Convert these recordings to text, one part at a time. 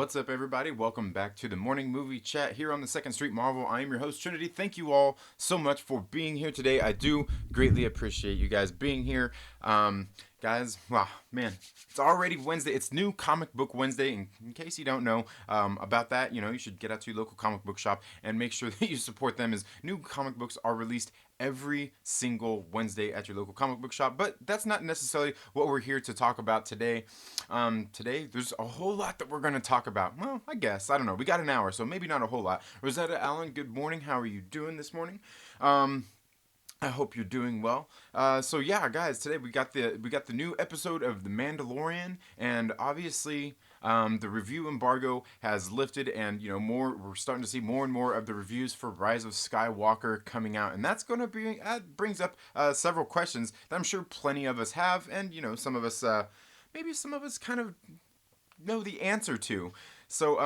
What's up, everybody? Welcome back to the morning movie chat here on the Second Street Marvel. I am your host, Trinity. Thank you all so much for being here today. I do greatly appreciate you guys being here. Guys, wow, man, it's already Wednesday. It's new comic book Wednesday. In case you don't know about that, you should get out to your local comic book shop and make sure that you support them, as new comic books are released every single Wednesday at your local comic book shop. But that's not necessarily what we're here to talk about today. Today, there's a whole lot that we're going to talk about. Well, I guess. I don't know. We got an hour, so maybe not a whole lot. Rosetta Allen, good morning. How are you doing this morning? I hope you're doing well. So yeah, guys, today we got the new episode of The Mandalorian, and obviously the review embargo has lifted, and we're starting to see more and more of the reviews for Rise of Skywalker coming out, and that brings up several questions that I'm sure plenty of us have, and some of us maybe some of us kind of know the answer to. So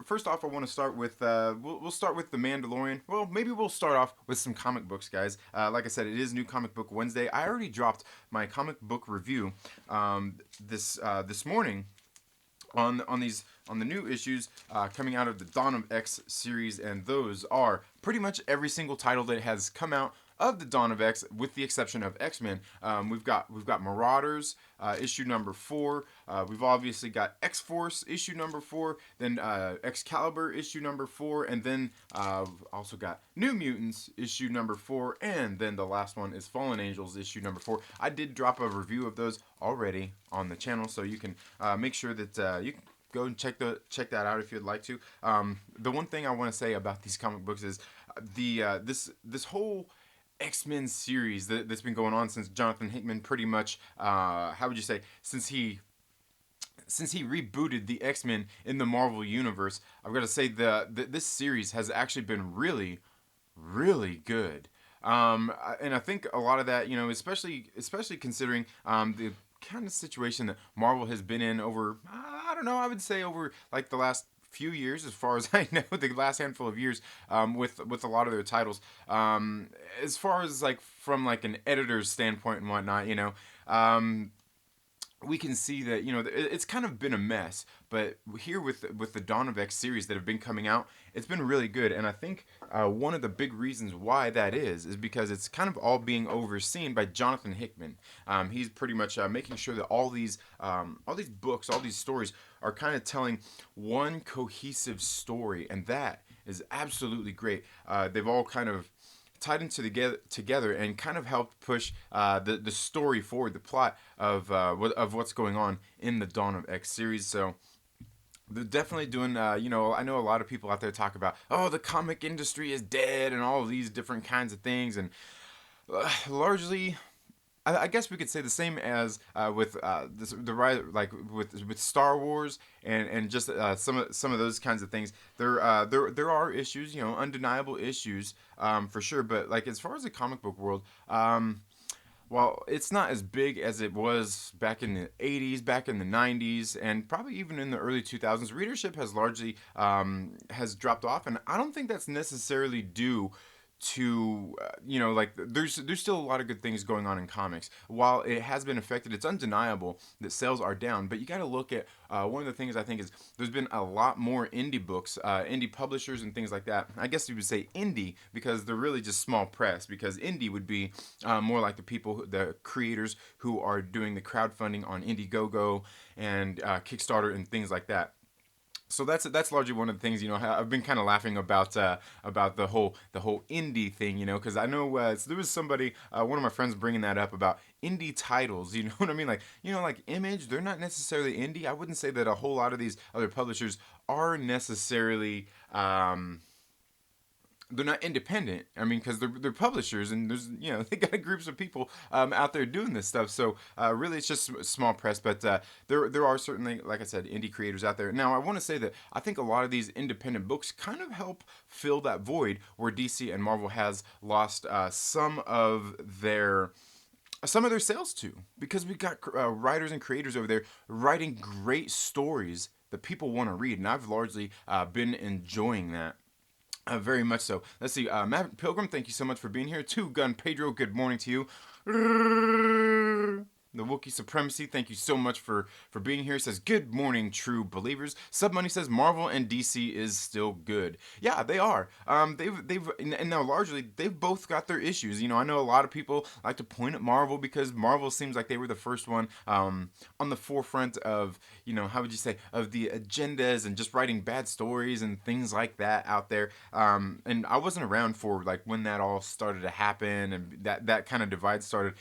first off, I want to start with we'll start with The Mandalorian. Well, maybe we'll start off with some comic books, guys. Like I said, it is New Comic Book Wednesday. I already dropped my comic book review this morning on the new issues coming out of the Dawn of X series, and those are pretty much every single title that has come out of the Dawn of X, with the exception of X-Men. We've got Marauders issue number 4. We've obviously got X-Force issue number 4. Then Excalibur issue number 4, and then also got New Mutants issue number 4, and then the last one is Fallen Angels issue number 4. I did drop a review of those already on the channel, so you can make sure that you can go and check that out if you'd like to. The one thing I want to say about these comic books is this whole X-Men series that's been going on since Jonathan Hickman pretty much, how would you say, since he rebooted the X-Men in the Marvel Universe. I've got to say this series has actually been really, really good. And I think a lot of that, especially considering the kind of situation that Marvel has been in over, I don't know, I would say over like the last few years, as far as I know, the last handful of years, with a lot of their titles, as far as like from like an editor's standpoint and whatnot, we can see that it's kind of been a mess. But here with the Dawn of X series that have been coming out, it's been really good. And I think one of the big reasons why that is because it's kind of all being overseen by Jonathan Hickman. He's pretty much making sure that all these books, all these stories are kind of telling one cohesive story, and that is absolutely great. They've all kind of tied into together and kind of helped push the story forward, the plot of what's going on in the Dawn of X series. So they're definitely doing, I know a lot of people out there talk about, oh, the comic industry is dead and all of these different kinds of things, and largely, I guess we could say the same as with the rise, like with Star Wars and just some of those kinds of things. There are issues, undeniable issues, for sure. But like as far as the comic book world, well, it's not as big as it was back in the 80s, back in the 90s, and probably even in the early 2000s. Readership has largely has dropped off, and I don't think that's necessarily due to like there's still a lot of good things going on in comics. While it has been affected, it's undeniable that sales are down, but you got to look at one of the things I think is there's been a lot more indie books, indie publishers and things like that. I guess you would say indie because they're really just small press, because indie would be more like the creators who are doing the crowdfunding on Indiegogo and Kickstarter and things like that. So that's largely one of the things, I've been kind of laughing about the whole indie thing, because I know there was somebody, one of my friends, bringing that up about indie titles. You know what I mean? Like like Image, they're not necessarily indie. I wouldn't say that a whole lot of these other publishers are necessarily. They're not independent. I mean, because they're publishers, and there's they got groups of people out there doing this stuff. So really, it's just small press. But there are certainly, like I said, indie creators out there. Now, I want to say that I think a lot of these independent books kind of help fill that void where DC and Marvel has lost some of their sales to, because we got writers and creators over there writing great stories that people want to read, and I've largely been enjoying that. Very much so. Let's see. Matt Pilgrim, thank you so much for being here. Two Gun Pedro, good morning to you. the Wookiee Supremacy. Thank you so much for being here. It says, good morning, true believers. Submoney says, Marvel and DC is still good. Yeah, they are. And now largely, they've both got their issues. You know, I know a lot of people like to point at Marvel because Marvel seems like they were the first one on the forefront of, you know, how would you say, of the agendas and just writing bad stories and things like that out there. And I wasn't around for like when that all started to happen and that kind of divide started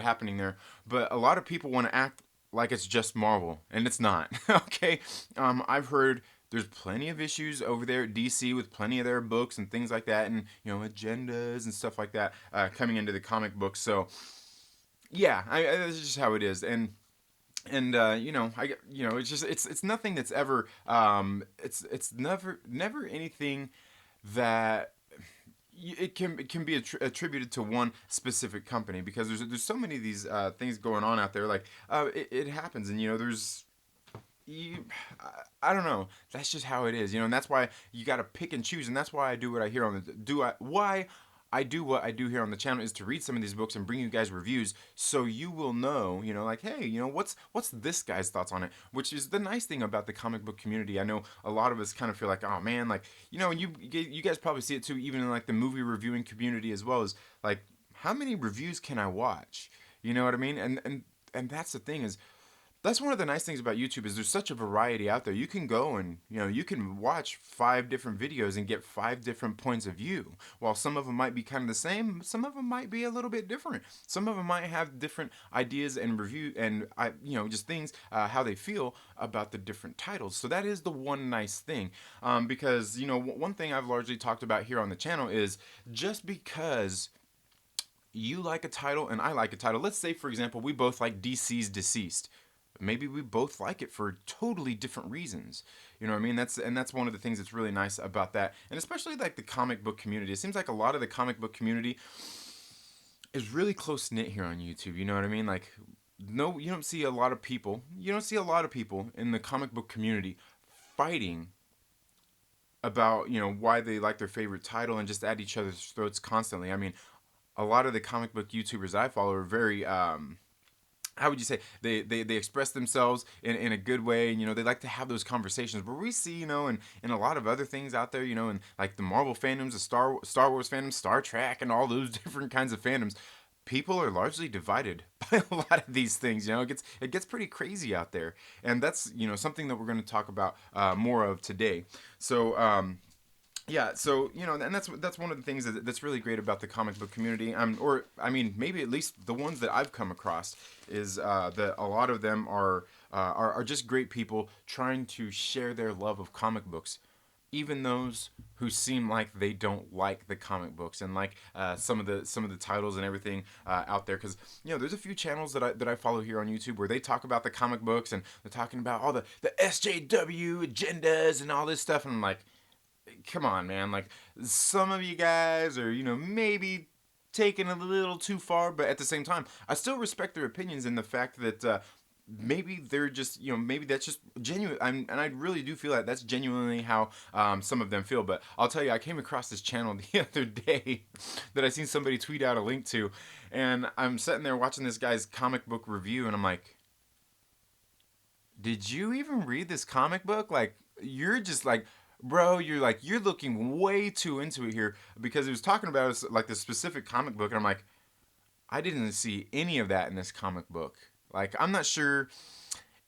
happening there. But a lot of people want to act like it's just Marvel, and it's not. Okay, I've heard there's plenty of issues over there at DC with plenty of their books and things like that, and you know, agendas and stuff like that coming into the comic books. So yeah, that's just how it is. And you know, it's just it's nothing that's ever it's never anything that it can be attributed to one specific company, because there's so many of these things going on out there. Like it happens, and you know, you, I don't know. That's just how it is, you know, and that's why you got to pick and choose, and that's why I do what I hear on the do I why I do what I do here on the channel is to read some of these books and bring you guys reviews, so you will know, you know, like, hey, you know, what's this guy's thoughts on it, which is the nice thing about the comic book community. I know a lot of us kind of feel like, oh man, like, you know, and you guys probably see it too, even in like the movie reviewing community as well, as like, how many reviews can I watch? You know what I mean? And that's the thing is, that's one of the nice things about YouTube is there's such a variety out there. You can go and, you know, you can watch 5 different videos and get 5 different points of view. While some of them might be kind of the same, some of them might be a little bit different. Some of them might have different ideas and review and you know, just things how they feel about the different titles. So that is the one nice thing, because you know, one thing I've largely talked about here on the channel is just because you like a title and I like a title. Let's say, for example, we both like DC's Deceased. Maybe we both like it for totally different reasons. You know what I mean? That's one of the things that's really nice about that. And especially like the comic book community. It seems like a lot of the comic book community is really close knit here on YouTube. You know what I mean? Like, no, you don't see a lot of people. You don't see a lot of people in the comic book community fighting about, you know, why they like their favorite title and just at each other's throats constantly. I mean, a lot of the comic book YouTubers I follow are very how would you say, they express themselves in a good way, and you know, they like to have those conversations where we see, you know, and a lot of other things out there, you know, and like the Marvel fandoms, the Star Wars fandoms, Star Trek, and all those different kinds of fandoms, people are largely divided by a lot of these things. You know, it gets pretty crazy out there, and that's, you know, something that we're going to talk about more of today. So yeah, so you know, and that's one of the things that's really great about the comic book community. Or I mean, maybe at least the ones that I've come across is that a lot of them are just great people trying to share their love of comic books, even those who seem like they don't like the comic books and like some of the titles and everything out there. Because you know, there's a few channels that I follow here on YouTube where they talk about the comic books and they're talking about all the SJW agendas and all this stuff, and I'm like, come on, man. Like, some of you guys are, you know, maybe taking a little too far, but at the same time, I still respect their opinions and the fact that maybe they're just, you know, maybe that's just genuine. And I really do feel that that's genuinely how some of them feel. But I'll tell you, I came across this channel the other day that I seen somebody tweet out a link to, and I'm sitting there watching this guy's comic book review, and I'm like, did you even read this comic book? Like, you're just like, bro, you're looking way too into it here, because he was talking about like this specific comic book, and I'm like, I didn't see any of that in this comic book. Like, I'm not sure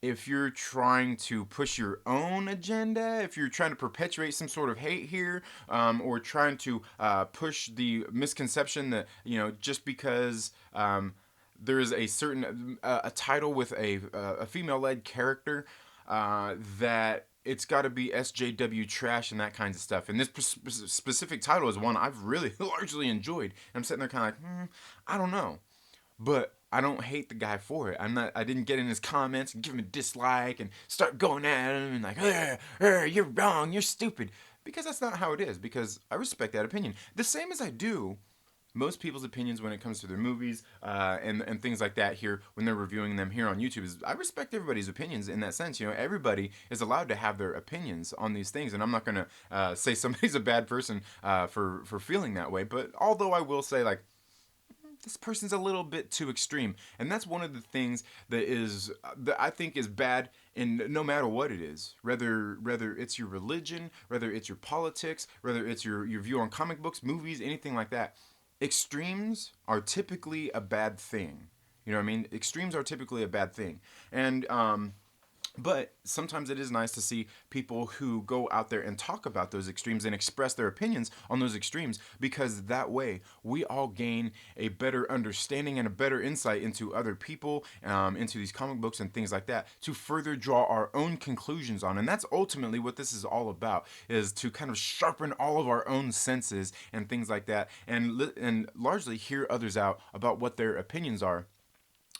if you're trying to push your own agenda, if you're trying to perpetuate some sort of hate here, or trying to push the misconception that, you know, just because there is a certain a title with a female-led character that it's got to be SJW trash and that kinds of stuff. And this specific title is one I've really largely enjoyed. And I'm sitting there kind of like, I don't know. But I don't hate the guy for it. I didn't get in his comments and give him a dislike and start going at him and like, you're wrong, you're stupid. Because that's not how it is. Because I respect that opinion. The same as I do most people's opinions when it comes to their movies and things like that here when they're reviewing them here on YouTube. Is I respect everybody's opinions in that sense. You know, everybody is allowed to have their opinions on these things, and I'm not going to say somebody's a bad person for feeling that way. But although I will say, like, this person's a little bit too extreme. And that's one of the things that I think is bad in no matter what it is. Whether it's your religion, whether it's your politics, whether it's your view on comic books, movies, anything like that. Extremes are typically a bad thing. You know what I mean? Extremes are typically a bad thing. And but sometimes it is nice to see people who go out there and talk about those extremes and express their opinions on those extremes, because that way we all gain a better understanding and a better insight into other people, into these comic books and things like that, to further draw our own conclusions on. And that's ultimately what this is all about, is to kind of sharpen all of our own senses and things like that, and largely hear others out about what their opinions are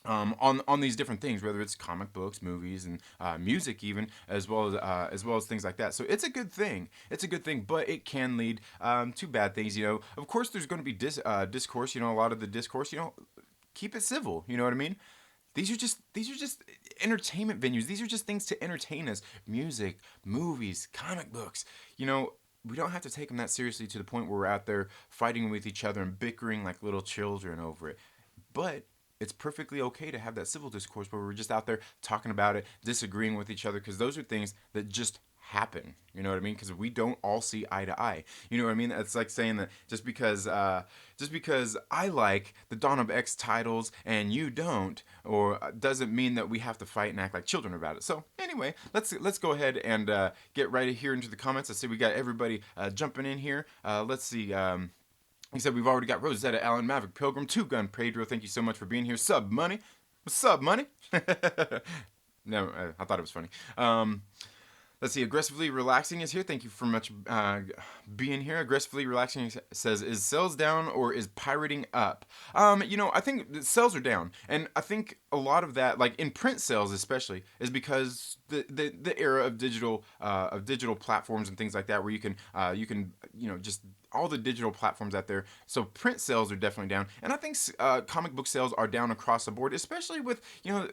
on these different things, whether it's comic books, movies, and music, even as well as things like that. So it's a good thing. It's a good thing, but it can lead to bad things. You know, of course, there's going to be discourse. You know, a lot of the discourse. You know, keep it civil. You know what I mean? These are just entertainment venues. These are just things to entertain us. Music, movies, comic books. You know, we don't have to take them that seriously to the point where we're out there fighting with each other and bickering like little children over it. But it's perfectly okay to have that civil discourse where we're just out there talking about it, disagreeing with each other, because those are things that just happen. You know what I mean? Because we don't all see eye to eye. You know what I mean? It's like saying that just because I like the Dawn of X titles and you don't, or doesn't mean that we have to fight and act like children about it. So anyway, let's go ahead and get right here into the comments. I see we got everybody jumping in here. Let's see. He said we've already got Rosetta, Allen, Maverick, Pilgrim, Two Gun, Pedro. Thank you so much for being here. Sub Money. What's up, Money? No, I thought it was funny. Let's see. Aggressively Relaxing is here. Thank you for much being here. Aggressively Relaxing says, is sales down or is pirating up? You know, I think the sales are down. And I think a lot of that, like in print sales especially, is because the era of digital platforms and things like that, where you can just all the digital platforms out there. So print sales are definitely down, and I think comic book sales are down across the board, especially with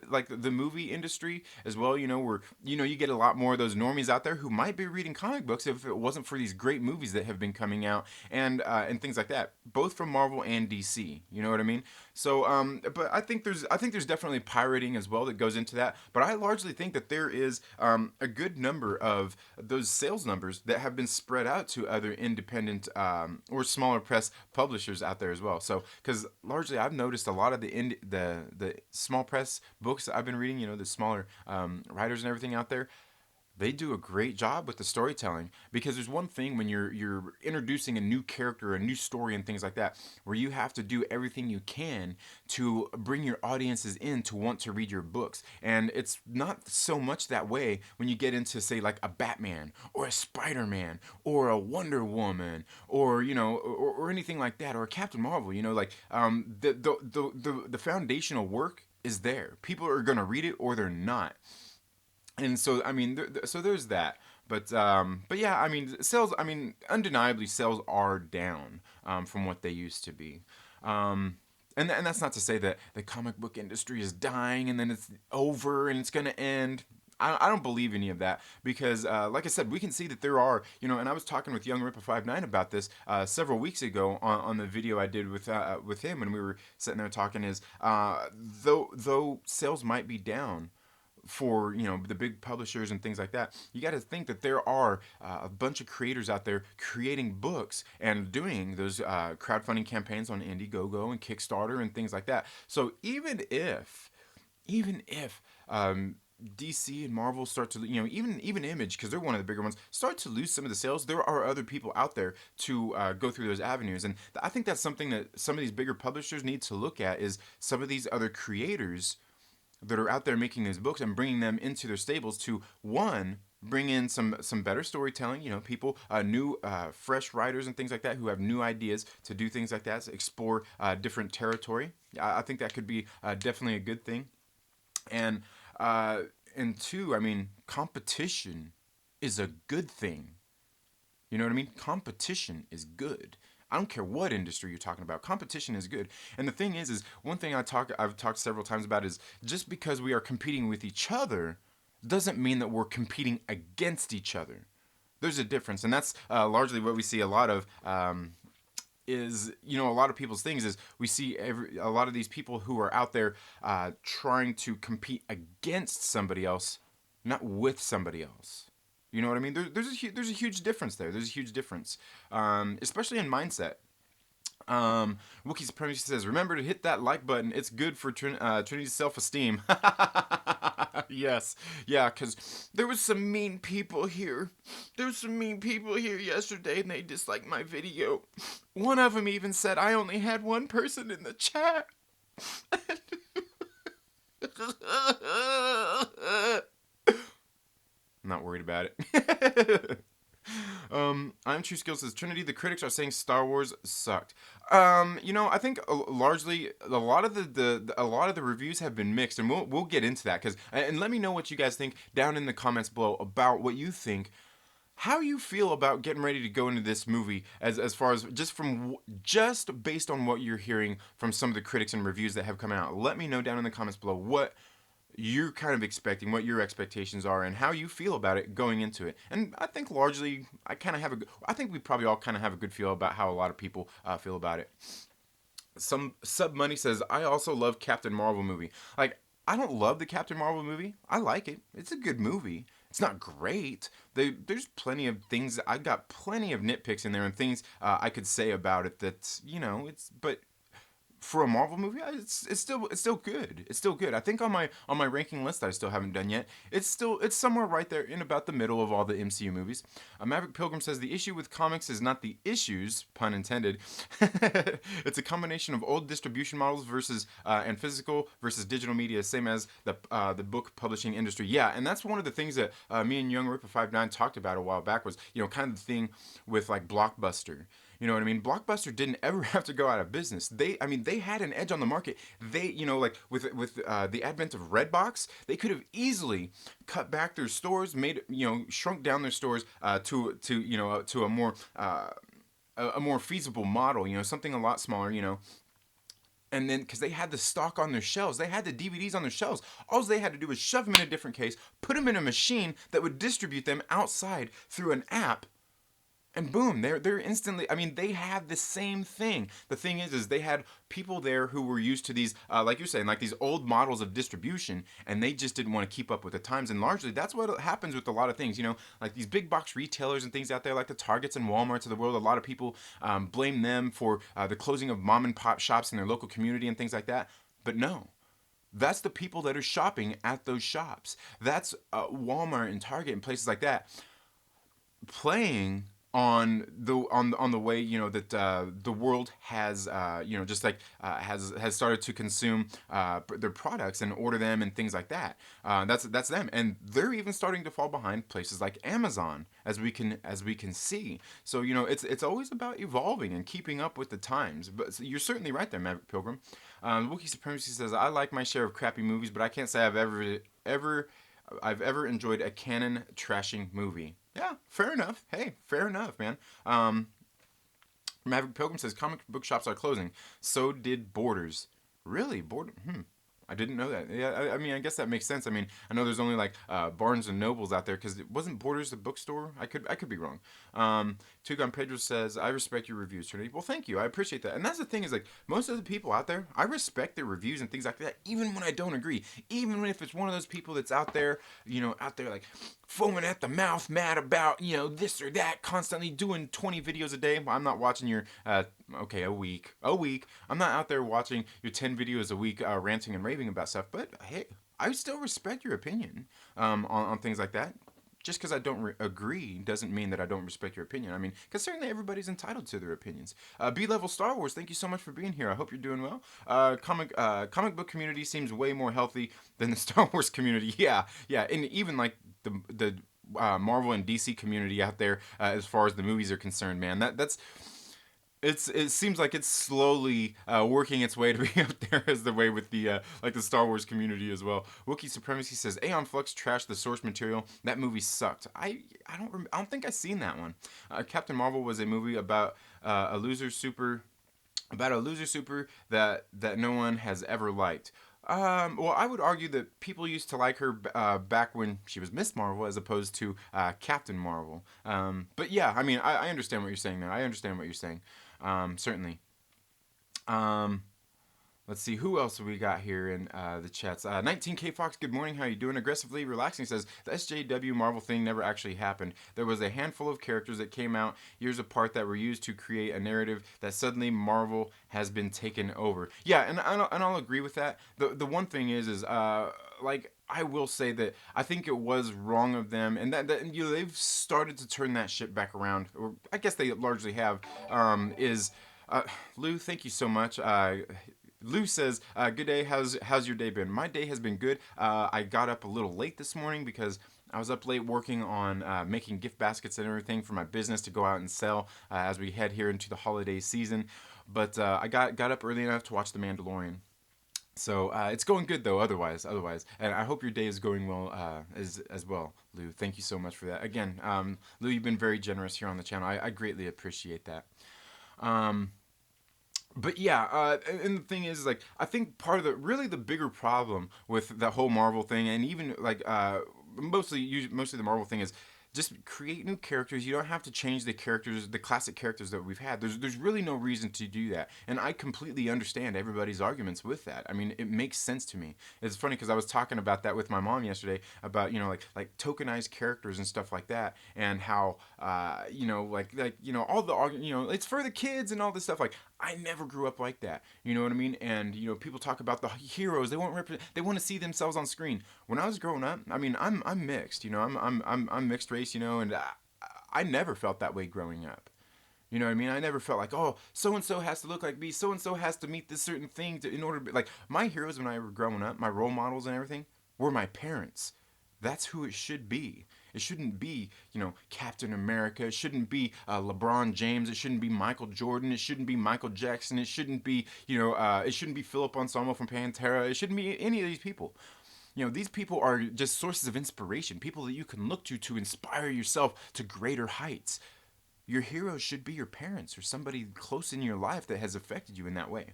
like the movie industry as well. You know, where you get a lot more of those normies out there who might be reading comic books if it wasn't for these great movies that have been coming out and things like that, both from Marvel and DC. You know what I mean? So, but I think there's definitely pirating as well that goes into that. But I largely think that there is a good number of those sales numbers that have been spread out to other independent or smaller press publishers out there as well. So, because largely I've noticed a lot of the small press books that I've been reading, the smaller writers and everything out there, they do a great job with the storytelling. Because there's one thing when you're introducing a new character, a new story, and things like that, where you have to do everything you can to bring your audiences in to want to read your books. And it's not so much that way when you get into, say, like a Batman or a Spider-Man or a Wonder Woman or or anything like that, or a Captain Marvel. The foundational work is there. People are gonna read it or they're not. And so, I mean, so there's that. But yeah, I mean, sales. I mean, undeniably, sales are down from what they used to be. And that's not to say that the comic book industry is dying and then it's over and it's gonna end. I don't believe any of that, because, like I said, we can see that there are, and I was talking with Young Ripper 59 about this several weeks ago on the video I did with him when we were sitting there talking. Is though sales might be down for the big publishers and things like that, you got to think that there are a bunch of creators out there creating books and doing those crowdfunding campaigns on Indiegogo and Kickstarter and things like that. So even if DC and Marvel start to, even Image, because they're one of the bigger ones, start to lose some of the sales, there are other people out there to go through those avenues. And I think that's something that some of these bigger publishers need to look at, is some of these other creators that are out there making these books and bringing them into their stables to, one, bring in some better storytelling, people, new fresh writers and things like that who have new ideas to do things like that, to explore different territory. I think that could be definitely a good thing. And two, I mean, competition is a good thing. You know what I mean? Competition is good. I don't care what industry you're talking about. Competition is good. And the thing is one thing I've talked several times about is, just because we are competing with each other doesn't mean that we're competing against each other. There's a difference. And that's largely what we see a lot of is, a lot of people's things is we see a lot of these people who are out there trying to compete against somebody else, not with somebody else. You know what I mean? There's a huge difference there. There's a huge difference, especially in mindset. Wookie Supremacy says, remember to hit that like button. It's good for Trinity's self-esteem. Yes. Yeah, because there was some mean people here. There was some mean people here yesterday, and they disliked my video. One of them even said I only had one person in the chat. I'm not worried about it. I'm True Skill says Trinity. The critics are saying Star Wars sucked. I think largely a lot of the reviews have been mixed, and we'll get into that and let me know what you guys think down in the comments below about what you think. How you feel about getting ready to go into this movie as far as just based on what you're hearing from some of the critics and reviews that have come out. Let me know down in the comments below what you're kind of expecting, what your expectations are, and how you feel about it going into it. And I think largely, I think we probably all kind of have a good feel about how a lot of people feel about it. Some Sub Money says, I also love Captain Marvel movie. Like, I don't love the Captain Marvel movie. I like it. It's a good movie. It's not great. There's plenty of things. I got plenty of nitpicks in there and things I could say about it that, but for a Marvel movie, it's still good. It's still good. I think on my ranking list that I still haven't done yet, it's somewhere right there in about the middle of all the MCU movies. Maverick Pilgrim says the issue with comics is not the issues, pun intended. It's a combination of old distribution models versus and physical versus digital media, same as the book publishing industry. Yeah, and that's one of the things that me and Young Ripper 59 talked about a while back was kind of the thing with like Blockbuster. You know what I mean? Blockbuster didn't ever have to go out of business. They had an edge on the market. They, like with the advent of Redbox, they could have easily cut back their stores, shrunk down their stores to a more feasible model. Something a lot smaller. And then, because they had the stock on their shelves, they had the DVDs on their shelves. All they had to do was shove them in a different case, put them in a machine that would distribute them outside through an app. And boom, they're instantly, they had the same thing. The thing is they had people there who were used to these, like you're saying, like these old models of distribution, and they just didn't want to keep up with the times. And largely, that's what happens with a lot of things, like these big box retailers and things out there, like the Targets and Walmarts of the world. A lot of people blame them for the closing of mom and pop shops in their local community and things like that. But no. That's the people that are shopping at those shops. That's Walmart and Target and places like that playing on the way that the world has has started to consume their products and order them and things like that. That's them, and they're even starting to fall behind places like Amazon, as we can see. So it's always about evolving and keeping up with the times. But you're certainly right there, Maverick Pilgrim. Wookiee Supremacy says, I like my share of crappy movies, but I can't say I've ever enjoyed a canon trashing movie. Yeah, fair enough. Hey, fair enough, man. Maverick Pilgrim says comic book shops are closing. So did Borders. Really? I didn't know that. Yeah, I guess that makes sense. I know there's only like Barnes and Nobles out there because it wasn't Borders the bookstore. I could be wrong. Tugon Pedro says, I respect your reviews, Trinity. Well, thank you. I appreciate that. And that's the thing is, like, most of the people out there, I respect their reviews and things like that, even when I don't agree. Even if it's one of those people that's out there like foaming at the mouth, mad about, this or that, constantly doing 20 videos a day. Well, I'm not watching your, a week. I'm not out there watching your 10 videos a week, ranting and raving about stuff. But hey, I still respect your opinion on things like that. Just because I don't agree doesn't mean that I don't respect your opinion. Because certainly everybody's entitled to their opinions. B-Level Star Wars, thank you so much for being here. I hope you're doing well. Comic book community seems way more healthy than the Star Wars community. Yeah, and even like the Marvel and DC community out there, as far as the movies are concerned, man. It seems like it's slowly working its way to be up there as the way with the the Star Wars community as well. Wookiee Supremacy says Aeon Flux trashed the source material. That movie sucked. I don't think I've seen that one. Captain Marvel was a movie about a loser super that no one has ever liked. Well, I would argue that people used to like her back when she was Miss Marvel as opposed to Captain Marvel. But yeah, I mean, I understand what you're saying there. I understand what you're saying. Certainly. Um, Let's see who else we got here in the chats. 19K Fox, good morning. How you doing? Aggressively relaxing says the SJW Marvel thing never actually happened. There was a handful of characters that came out years apart that were used to create a narrative that suddenly Marvel has been taken over. Yeah, and I'll agree with that. The one thing is like I will say that I think it was wrong of them, and that you know they've started to turn that shit back around. Or I guess they largely have. Is Lou, thank you so much. Lou says, "Good day. How's your day been? My day has been good. I got up a little late this morning because I was up late working on making gift baskets and everything for my business to go out and sell as we head here into the holiday season. But I got up early enough to watch The Mandalorian. So it's going good though. Otherwise, and I hope your day is going well as well, Lou. Thank you so much for that. Again, Lou, you've been very generous here on the channel. I greatly appreciate that. Um, but yeah, and the thing is, like, I think part of really the bigger problem with the whole Marvel thing, and even like mostly the Marvel thing is just create new characters. You don't have to change the characters, the classic characters that we've had. There's really no reason to do that, and I completely understand everybody's arguments with that. I mean, it makes sense to me. It's funny because I was talking about that with my mom yesterday about like tokenized characters and stuff like that, and how all the it's for the kids and all this stuff. Like I never grew up like that. You know what I mean? And people talk about the heroes. They want to see themselves on screen. When I was growing up, I mean, I'm mixed. I'm mixed race. And I never felt that way growing up. You know what I mean? I never felt like, oh, so and so has to look like me. So and so has to meet this certain thing in order to be like my heroes when I were growing up. My role models and everything were my parents. That's who it should be. It shouldn't be, Captain America. It shouldn't be LeBron James. It shouldn't be Michael Jordan. It shouldn't be Michael Jackson. It shouldn't be, it shouldn't be Philip Anselmo from Pantera. It shouldn't be any of these people. These people are just sources of inspiration, people that you can look to inspire yourself to greater heights. Your heroes should be your parents or somebody close in your life that has affected you in that way.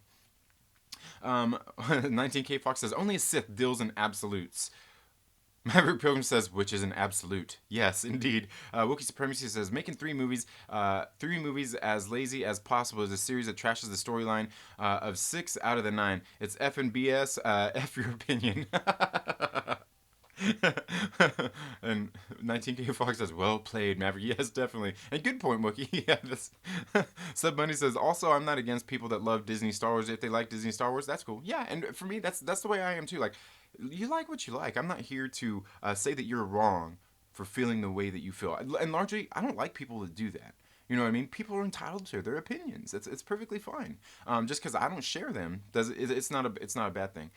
19K Fox says, only a Sith deals in absolutes. Maverick Pilgrim says, which is an absolute. Yes, indeed. Wookiee Supremacy says, making three movies as lazy as possible is a series that trashes the storyline of 6 out of the 9. It's F and BS. F your opinion. And 19K Fox says, well played, Maverick. Yes, definitely. And good point, Wookie. Yeah, this. Sub Bunny says, also, I'm not against people that love Disney Star Wars. If they like Disney Star Wars, that's cool. Yeah, and for me, that's the way I am too. Like, you like what you like. I'm not here to say that you're wrong for feeling the way that you feel. And largely, I don't like people that do that. You know what I mean? People are entitled to their opinions. It's perfectly fine. Just because I don't share them, it's not a bad thing.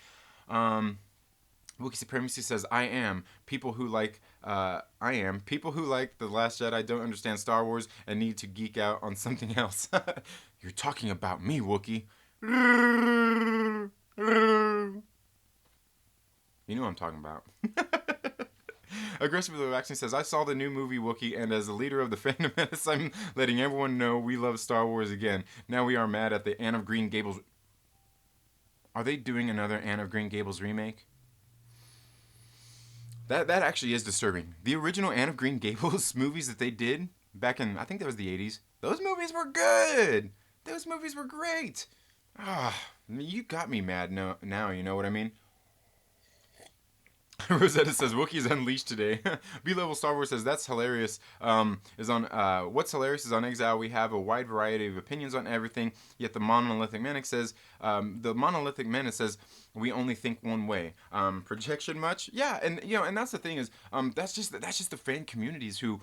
Wookiee Supremacy says, I am people who like The Last Jedi don't understand Star Wars and need to geek out on something else. You're talking about me, Wookiee. You know what I'm talking about. Aggressively Relaxing says, I saw the new movie Wookiee, and as the leader of the Phantom Menace, I'm letting everyone know we love Star Wars again. Now we are mad at the Anne of Green Gables. Are they doing another Anne of Green Gables remake? That actually is disturbing. The original Anne of Green Gables movies that they did back in, I think that was the 80s, those movies were good. Those movies were great. You got me mad now, you know what I mean? Rosetta says Wookiee's unleashed today. B-level Star Wars says that's hilarious. What's hilarious is on Exile we have a wide variety of opinions on everything. Yet the monolithic menace says we only think one way. Projection much? Yeah, and that's the thing is that's just the fan communities who.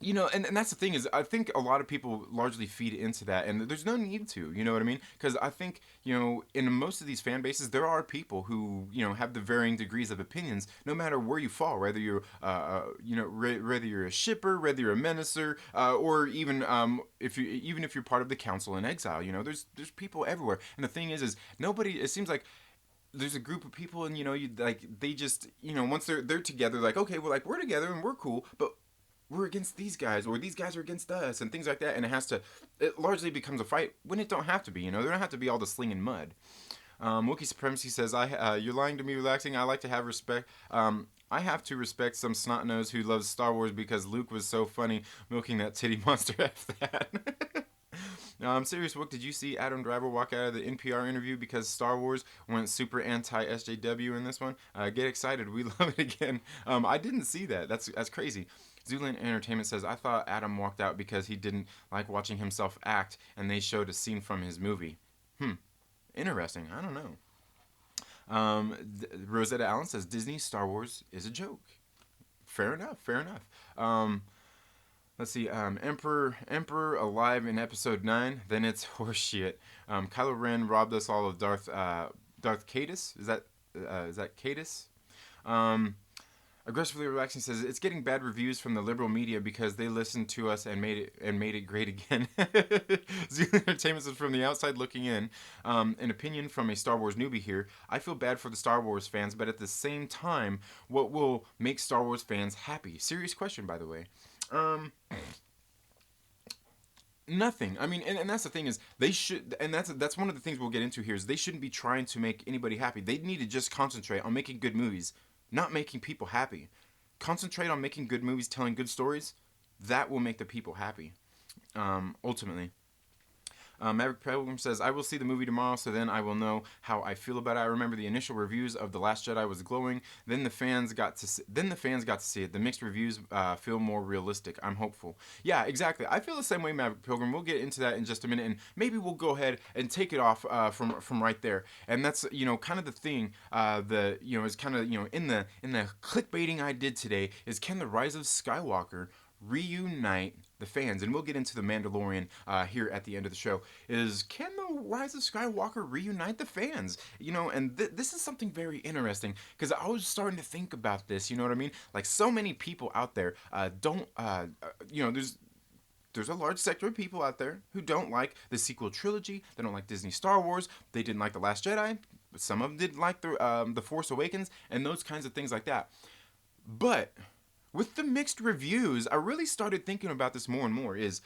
And that's the thing is, I think a lot of people largely feed into that, and there's no need to, you know what I mean? Because I think, in most of these fan bases, there are people who, have the varying degrees of opinions, no matter where you fall, whether you're, whether you're a shipper, whether you're a menacer, or even if you're part of the Council in Exile, there's people everywhere. And the thing is nobody, it seems like, there's a group of people, and they just, once they're together, like, okay, well, like, we're together and we're cool, but we're against these guys, or these guys are against us, and things like that, and it largely becomes a fight when it don't have to be, there don't have to be all the sling and mud. Wookiee Supremacy says, "You're lying to me, relaxing. I like to have respect. I have to respect some snot nose who loves Star Wars because Luke was so funny milking that titty monster after that." Serious Wook, did you see Adam Driver walk out of the NPR interview because Star Wars went super anti SJW in this one? Get excited, we love it again. I didn't see that. That's crazy. Zoolander Entertainment says, I thought Adam walked out because he didn't like watching himself act, and they showed a scene from his movie. Interesting. I don't know. Rosetta Allen says, Disney Star Wars is a joke. Fair enough. Fair enough. Let's see. Emperor alive in Episode 9. Then it's horseshit. Kylo Ren robbed us all of Darth Cadus. Is that Cadus? Aggressively Relaxing says it's getting bad reviews from the liberal media because they listened to us and made it great again. Zealand Entertainment says, from the outside looking in, an opinion from a Star Wars newbie here. I feel bad for the Star Wars fans, but at the same time, what will make Star Wars fans happy? Serious question, by the way. Nothing. I mean, and that's the thing is they should, and that's one of the things we'll get into here is they shouldn't be trying to make anybody happy. They need to just concentrate on making good movies. Not making people happy. Concentrate on making good movies, telling good stories. That will make the people happy, ultimately. Maverick Pilgrim says, I will see the movie tomorrow, so then I will know how I feel about it. I remember the initial reviews of The Last Jedi was glowing. Then the fans got to see it. The mixed reviews feel more realistic. I'm hopeful. Yeah, exactly. I feel the same way, Maverick Pilgrim. We'll get into that in just a minute, and maybe we'll go ahead and take it off from right there. And that's kind of the thing. Is kind of in the clickbaiting I did today is, can the Rise of Skywalker reunite the fans? And we'll get into the Mandalorian here at the end of the show. Is, can the Rise of Skywalker reunite the fans? And this is something very interesting because I was starting to think about this. You know what I mean? Like, so many people out there don't. There's a large sector of people out there who don't like the sequel trilogy. They don't like Disney Star Wars. They didn't like The Last Jedi. Some of them didn't like the Force Awakens and those kinds of things like that. But with the mixed reviews, I really started thinking about this more and more, is,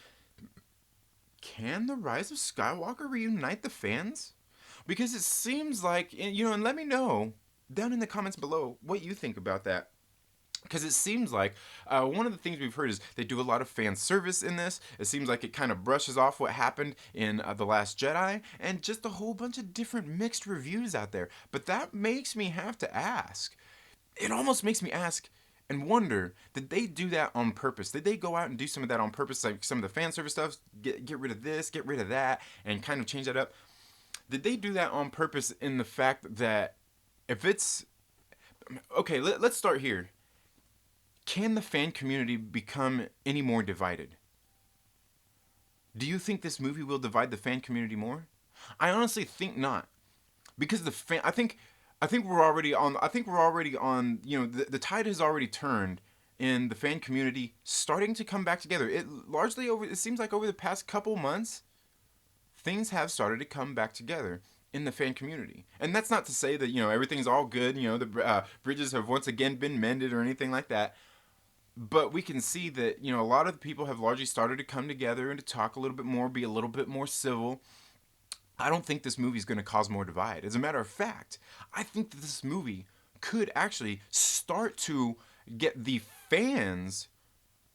can the Rise of Skywalker reunite the fans? Because it seems like, and let me know down in the comments below what you think about that. Because it seems like one of the things we've heard is they do a lot of fan service in this. It seems like it kind of brushes off what happened in The Last Jedi and just a whole bunch of different mixed reviews out there. But that makes me have to ask. It almost makes me ask and wonder, did they do that on purpose? Did they go out and do some of that on purpose, like some of the fan service stuff, get rid of this, get rid of that, and kind of change that up? Did they do that on purpose in the fact that if it's... Okay, let's start here. Can the fan community become any more divided? Do you think this movie will divide the fan community more? I honestly think not. Because I think we're already on. The tide has already turned in the fan community, starting to come back together. It seems like over the past couple months, things have started to come back together in the fan community. And that's not to say that everything's all good. The bridges have once again been mended or anything like that. But we can see that a lot of the people have largely started to come together and to talk a little bit more, be a little bit more civil. I don't think this movie is going to cause more divide. As a matter of fact, I think that this movie could actually start to get the fans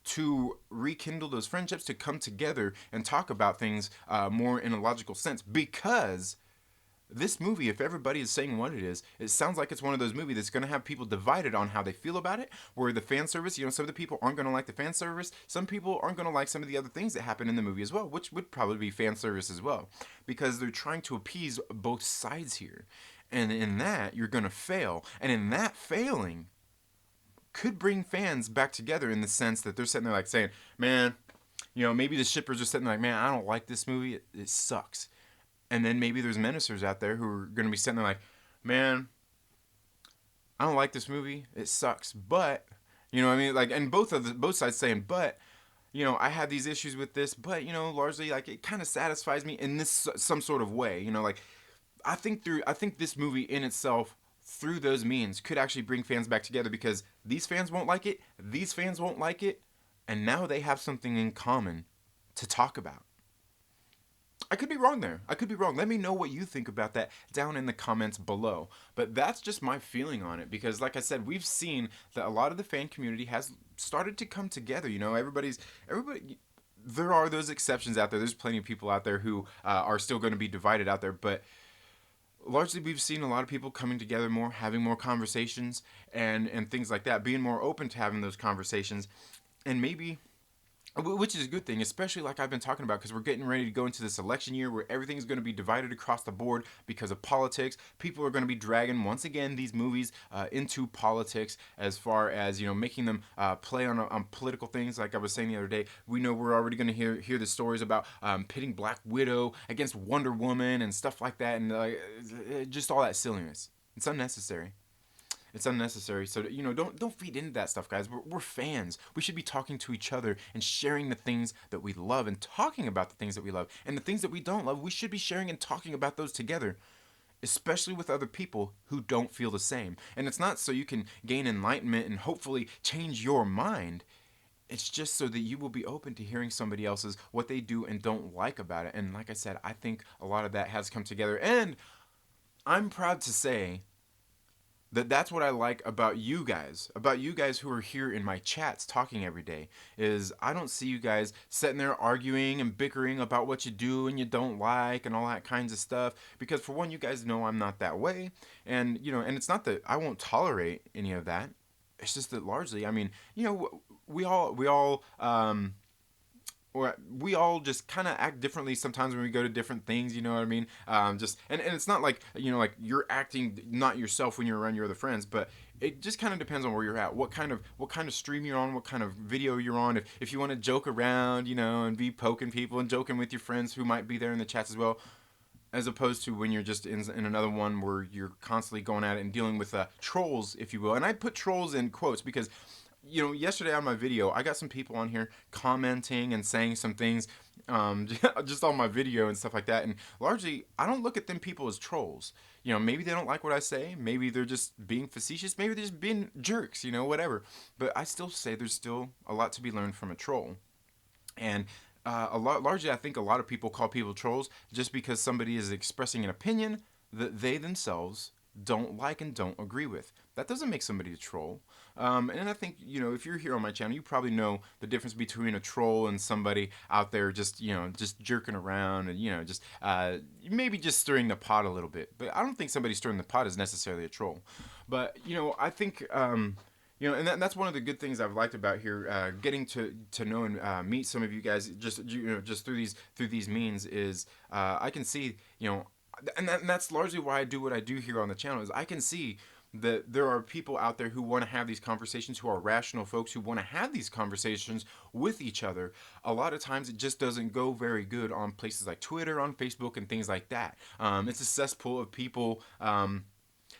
to rekindle those friendships, to come together and talk about things more in a logical sense. Because this movie, if everybody is saying what it is, it sounds like it's one of those movies that's going to have people divided on how they feel about it, where the fan service, some of the people aren't going to like the fan service, some people aren't going to like some of the other things that happen in the movie as well, which would probably be fan service as well, because they're trying to appease both sides here. And in that, you're going to fail. And in that failing, could bring fans back together in the sense that they're sitting there like saying, man, maybe the shippers are sitting there like, man, I don't like this movie, it sucks. And then maybe there's menacers out there who are going to be sitting there like, man, I don't like this movie. It sucks. But, and both sides saying, but, I have these issues with this, but, largely, like, it kind of satisfies me in this some sort of way. I think this movie in itself, through those means, could actually bring fans back together because these fans won't like it, these fans won't like it, and now they have something in common to talk about. I could be wrong there. I could be wrong. Let me know what you think about that down in the comments below. But that's just my feeling on it because, like I said, we've seen that a lot of the fan community has started to come together. You know, everybody. There are those exceptions out there. There's plenty of people out there who are still going to be divided out there, but largely we've seen a lot of people coming together more, having more conversations, and things like that, being more open to having those conversations, and maybe, which is a good thing, especially like I've been talking about, because we're getting ready to go into this election year where everything's going to be divided across the board because of politics. People are going to be dragging once again these movies into politics, as far as, you know, making them play on political things. Like I was saying the other day, we know we're already going to hear the stories about pitting Black Widow against Wonder Woman and stuff like that, and just all that silliness. It's unnecessary. It's unnecessary. So, you know, don't feed into that stuff, guys. We're fans. We should be talking to each other and sharing the things that we love and talking about the things that we love. And the things that we don't love, we should be sharing and talking about those together, especially with other people who don't feel the same. And it's not so you can gain enlightenment and hopefully change your mind. It's just so that you will be open to hearing somebody else's, what they do and don't like about it. And like I said, I think a lot of that has come together. And I'm proud to say that's what I like about you guys who are here in my chats talking every day, is I don't see you guys sitting there arguing and bickering about what you do and you don't like and all that kinds of stuff, because for one, you guys know I'm not that way, and you know, and it's not that I won't tolerate any of that. It's just that largely, I mean, you know, we all just kind of act differently sometimes when we go to different things, you know what I mean? Just and it's not like, you know, like you're acting not yourself when you're around your other friends, but it just kind of depends on where you're at, what kind of stream you're on, what kind of video you're on. If you want to joke around, you know, and be poking people and joking with your friends who might be there in the chats as well, as opposed to when you're just in another one where you're constantly going at it and dealing with trolls, if you will. And I put trolls in quotes because, you know, yesterday on my video, I got some people on here commenting and saying some things just on my video and stuff like that. And largely, I don't look at them people as trolls. You know, maybe they don't like what I say. Maybe they're just being facetious. Maybe they're just being jerks, you know, whatever. But I still say there's still a lot to be learned from a troll. And largely, I think a lot of people call people trolls just because somebody is expressing an opinion that they themselves don't like and don't agree with. That doesn't make somebody a troll. And I think, you know, if you're here on my channel, you probably know the difference between a troll and somebody out there just, you know, just jerking around and, you know, just maybe just stirring the pot a little bit. But I don't think somebody stirring the pot is necessarily a troll. But, you know, I think... you know, and that's one of the good things I've liked about here, getting to know and meet some of you guys just, you know, just through these means, is I can see, you know, and that's largely why I do what I do here on the channel, is I can see that there are people out there who want to have these conversations, who are rational folks who want to have these conversations with each other. A lot of times it just doesn't go very good on places like Twitter, on Facebook, and things like that. It's a cesspool of people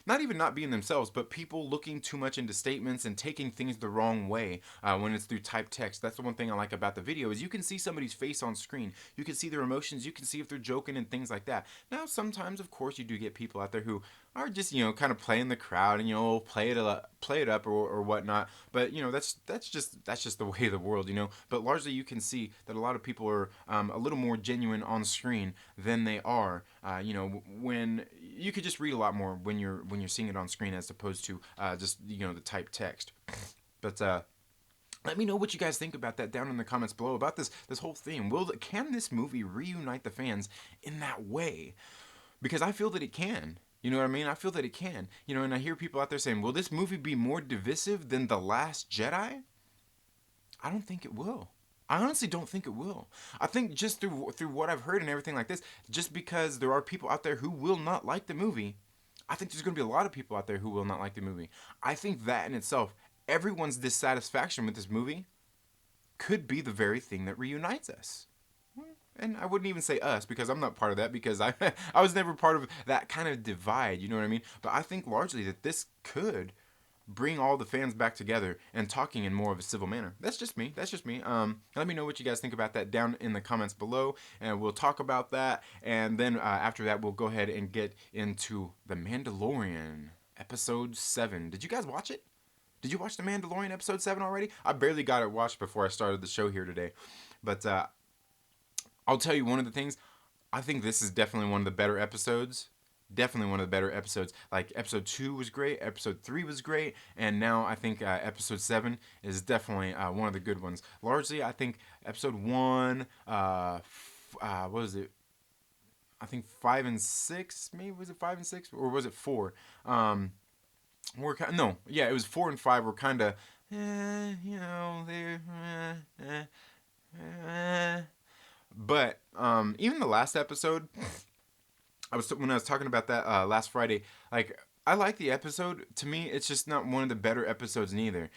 not even not being themselves, but people looking too much into statements and taking things the wrong way when it's through typed text. That's the one thing I like about the video, is you can see somebody's face on screen. You can see their emotions. You can see if they're joking and things like that. Now, sometimes, of course, you do get people out there who are just, you know, kind of playing the crowd and, you know, play it up or whatnot. But, you know, that's just the way of the world, you know. But largely, you can see that a lot of people are a little more genuine on screen than they are, you know, when you could just read a lot more when you're seeing it on screen, as opposed to just, you know, the typed text. But let me know what you guys think about that down in the comments below, about this whole thing. Can this movie reunite the fans in that way? Because I feel that it can. You know what I mean? I feel that it can. You know, and I hear people out there saying, will this movie be more divisive than The Last Jedi? I don't think it will. I honestly don't think it will. I think just through what I've heard and everything like this, just because there are people out there who will not like the movie, I think there's going to be a lot of people out there who will not like the movie. I think that in itself, everyone's dissatisfaction with this movie could be the very thing that reunites us. And I wouldn't even say us, because I'm not part of that, because I was never part of that kind of divide, you know what I mean? But I think largely that this could bring all the fans back together and talking in more of a civil manner. That's just me. Let me know what you guys think about that down in the comments below, and we'll talk about that. And then after that, we'll go ahead and get into The Mandalorian Episode 7. Did you guys watch it? Did you watch The Mandalorian Episode 7 already? I barely got it watched before I started the show here today. But I'll tell you one of the things. I think this is definitely one of the better episodes. Definitely one of the better episodes. Like episode 2 was great, episode 3 was great, and now I think episode 7 is definitely one of the good ones. Largely, I think episode 1, what was it? I think 5 and 6, maybe was it 5 and 6 or was it 4? We're kind no, yeah, it was 4 and 5 were kind of they're but even the last episode, when I was talking about that last Friday, like I like the episode. To me, it's just not one of the better episodes neither.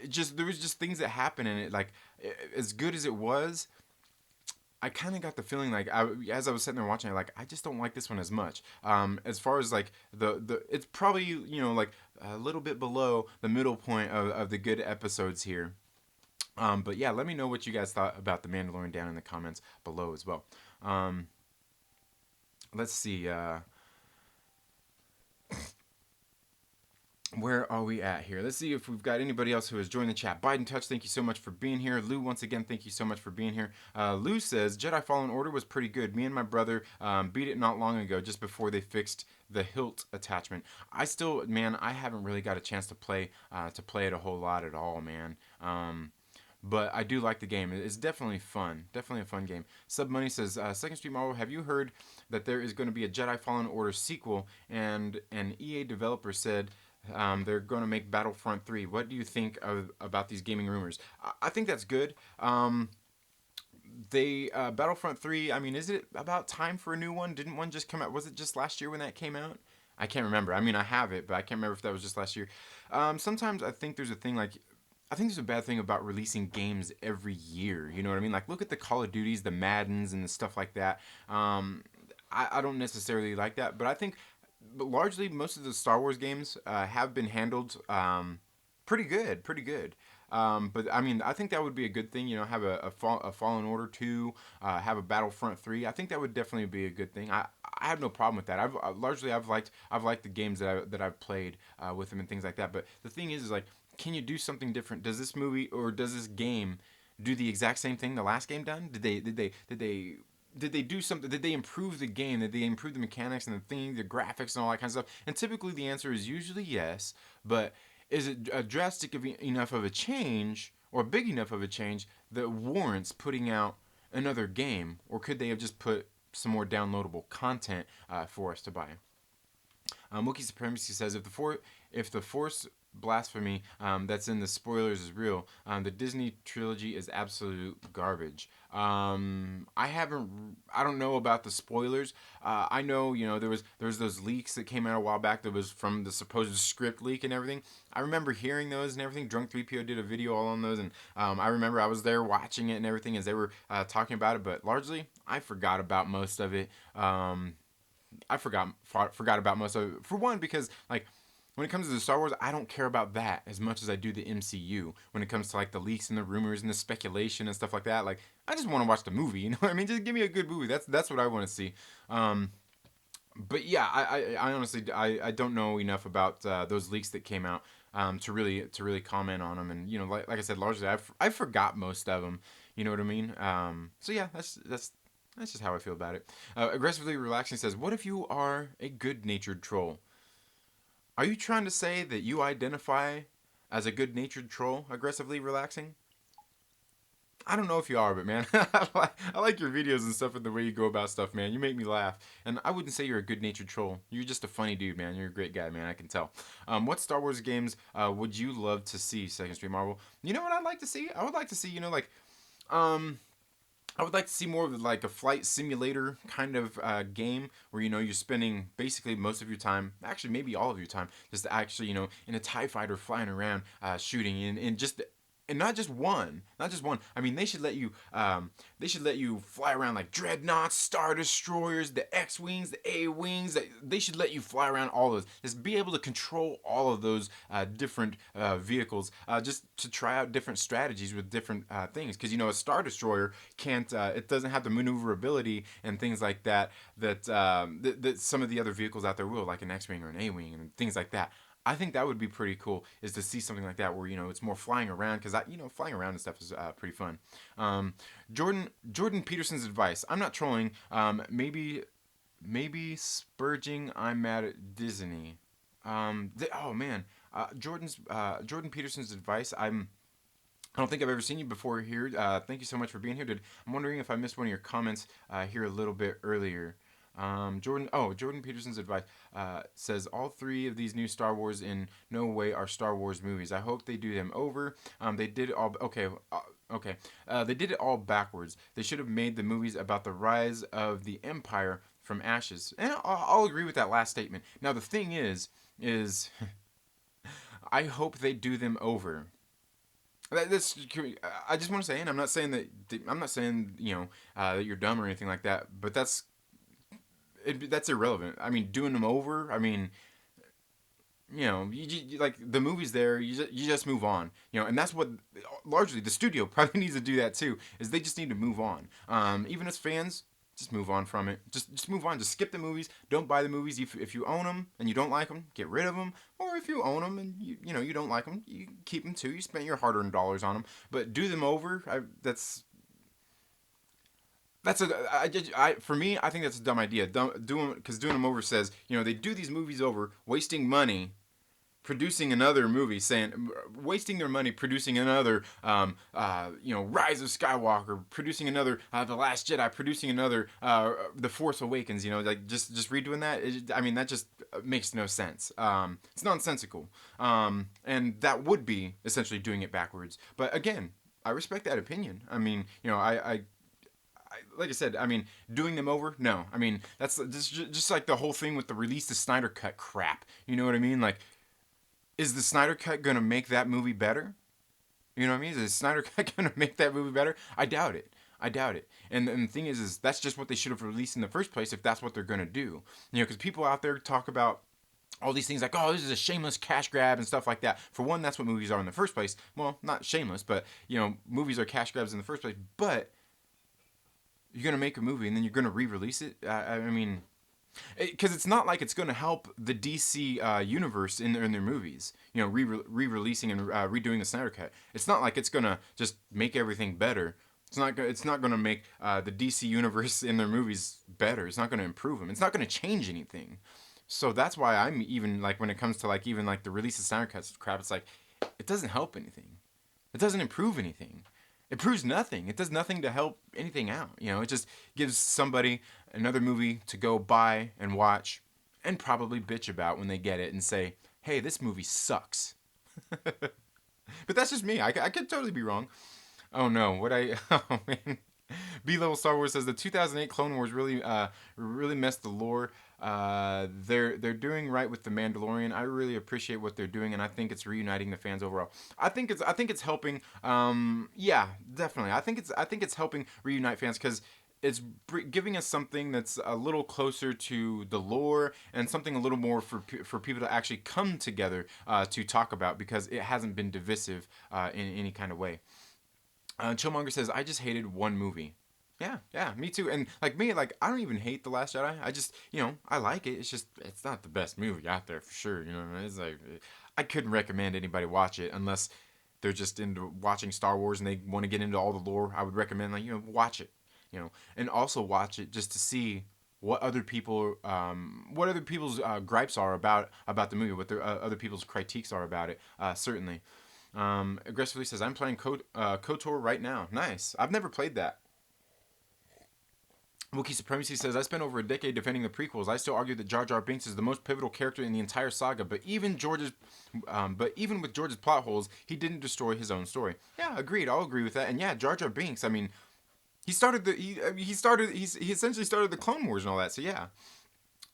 Just there was just things that happened in it. Like as good as it was, I kind of got the feeling like as I was sitting there watching it, like I just don't like this one as much. As far as like it's probably like a little bit below the middle point of the good episodes here. But yeah, let me know what you guys thought about the Mandalorian down in the comments below as well. Um, let's see. Where are we at here? Let's see if we've got anybody else who has joined the chat. Biden Touch, thank you so much for being here. Lou, once again, thank you so much for being here. Lou says, Jedi Fallen Order was pretty good. Me and my brother beat it not long ago, just before they fixed the hilt attachment. I still, man, I haven't really got a chance to play it a whole lot at all, man. But I do like the game. It's definitely fun. Definitely a fun game. Sub Money says, Second Street Marvel, have you heard that there is going to be a Jedi Fallen Order sequel? And an EA developer said they're going to make Battlefront 3. What do you think about these gaming rumors? I think that's good. Battlefront 3, I mean, is it about time for a new one? Didn't one just come out? Was it just last year when that came out? I can't remember. I mean, I have it, but I can't remember if that was just last year. Sometimes I think there's a thing like I think there's a bad thing about releasing games every year. You know what I mean? Like, look at the Call of Duties, the Maddens, and the stuff like that. I don't necessarily like that, but I think largely most of the Star Wars games have been handled pretty good, pretty good. But I mean, I think that would be a good thing. You know, have a Fallen Order 2, have a Battlefront 3. I think that would definitely be a good thing. I have no problem with that. I've liked the games that I've played with them and things like that. But the thing is like, can you do something different? Does this movie or does this game do the exact same thing the last game done? Did they do something? Did they improve the game? Did they improve the mechanics and the thing, the graphics and all that kind of stuff? And typically the answer is usually yes. But is it a drastic enough of a change or big enough of a change that warrants putting out another game? Or could they have just put some more downloadable content for us to buy? Wookiee Supremacy says if the Force blasphemy that's in the spoilers is real, the Disney trilogy is absolute garbage. I don't know about the spoilers. I know there was those leaks that came out a while back that was from the supposed script leak and everything. I remember hearing those and everything. Drunk 3PO did a video all on those, and I remember I was there watching it and everything as they were talking about it. But largely, I forgot about most of it. I forgot about most of it. For one, because like when it comes to the Star Wars, I don't care about that as much as I do the MCU. When it comes to like the leaks and the rumors and the speculation and stuff like that, like I just want to watch the movie. You know what I mean? Just give me a good movie. That's what I want to see. But yeah, I honestly I don't know enough about those leaks that came out to really comment on them. And like I said, largely I forgot most of them. You know what I mean? So yeah, that's just how I feel about it. Aggressively Relaxing says, what if you are a good-natured troll? Are you trying to say that you identify as a good-natured troll, Aggressively Relaxing? I don't know if you are, but man, I like your videos and stuff and the way you go about stuff, man. You make me laugh. And I wouldn't say you're a good-natured troll. You're just a funny dude, man. You're a great guy, man. I can tell. What Star Wars games would you love to see, Second Street Marvel? You know what I'd like to see? I would like to see, I would like to see more of like a flight simulator kind of game where you're spending basically most of your time, actually maybe all of your time, just actually in a TIE fighter flying around shooting and just and not just one. I mean, they should let you fly around like dreadnoughts, star destroyers, the X-wings, the A-wings. They should let you fly around all those. Just be able to control all of those different vehicles, just to try out different strategies with different things. Because a star destroyer can't, it doesn't have the maneuverability and things like that that some of the other vehicles out there will, like an X-wing or an A-wing and things like that. I think that would be pretty cool, is to see something like that where it's more flying around, because flying around and stuff is pretty fun. Um, Jordan Peterson's advice. I'm not trolling. Maybe spurging. I'm mad at Disney. Oh man, Jordan Peterson's advice. I don't think I've ever seen you before here. Thank you so much for being here, dude. I'm wondering if I missed one of your comments here a little bit earlier. Jordan Peterson's advice says all three of these new Star Wars in no way are Star Wars movies. I hope they do them over. They did it all. Okay. Okay. They did it all backwards. They should have made the movies about the rise of the Empire from ashes. And I'll agree with that last statement. Now the thing is, I hope they do them over. This, I just want to say, and I'm not saying that you're dumb or anything like that, but that's irrelevant. I mean, doing them over. I mean, like the movie's there. You just move on. And that's what largely the studio probably needs to do that too. Is they just need to move on. Even as fans, just move on from it. Just move on. Just skip the movies. Don't buy the movies. If you own them and you don't like them, get rid of them. Or if you own them and you don't like them, you keep them too. You spent your hard-earned dollars on them, but do them over. For me, I think that's a dumb idea. Because doing them over says they do these movies over, wasting money producing another movie, wasting their money producing another, Rise of Skywalker, producing another, The Last Jedi, producing another, The Force Awakens. Like just redoing that. I mean, that just makes no sense. It's nonsensical, and that would be essentially doing it backwards. But again, I respect that opinion. I mean, like I said, I mean, doing them over, no. I mean, that's just like the whole thing with the release the Snyder Cut crap. You know what I mean? Like, is the Snyder Cut going to make that movie better? You know what I mean? Is the Snyder Cut going to make that movie better? I doubt it. I doubt it. And the thing is that's just what they should have released in the first place if that's what they're going to do. Because people out there talk about all these things like, oh, this is a shameless cash grab and stuff like that. For one, that's what movies are in the first place. Well, not shameless, but, movies are cash grabs in the first place. But you're going to make a movie and then you're going to re-release it? I mean, because it's not like it's going to help the DC universe in their movies. Re-releasing and redoing the Snyder Cut. It's not like it's going to just make everything better. It's not going to make the DC universe in their movies better. It's not going to improve them. It's not going to change anything. So that's why I'm even like when it comes to like even like the release of Snyder Cut crap, it's like it doesn't help anything. It doesn't improve anything. It proves nothing. It does nothing to help anything out. It just gives somebody another movie to go buy and watch and probably bitch about when they get it and say, hey, this movie sucks. But that's just me. I could totally be wrong. Oh no, oh man. B-level Star Wars says the 2008 Clone Wars really messed the lore. They're doing right with the Mandalorian. I really appreciate what they're doing, and I think it's reuniting the fans overall. I think it's helping. Yeah, definitely. I think it's helping reunite fans because it's giving us something that's a little closer to the lore and something a little more for people to actually come together to talk about because it hasn't been divisive in any kind of way. Chillmonger says, I just hated one movie. Yeah, me too. And like me, like I don't even hate The Last Jedi. I just, I like it. It's just, it's not the best movie out there for sure. It's like, I couldn't recommend anybody watch it unless they're just into watching Star Wars and they want to get into all the lore. I would recommend like, watch it, and also watch it just to see what other people's gripes are about the movie, what their other people's critiques are about it. Certainly. Aggressively says, I'm playing KOTOR right now. Nice. I've never played that. Wookiee Supremacy says, I spent over a decade defending the prequels. I still argue that Jar Jar Binks is the most pivotal character in the entire saga, but even with George's plot holes, he didn't destroy his own story. Yeah, agreed. I'll agree with that. And yeah, Jar Jar Binks, I mean, he essentially started the Clone Wars and all that. So yeah.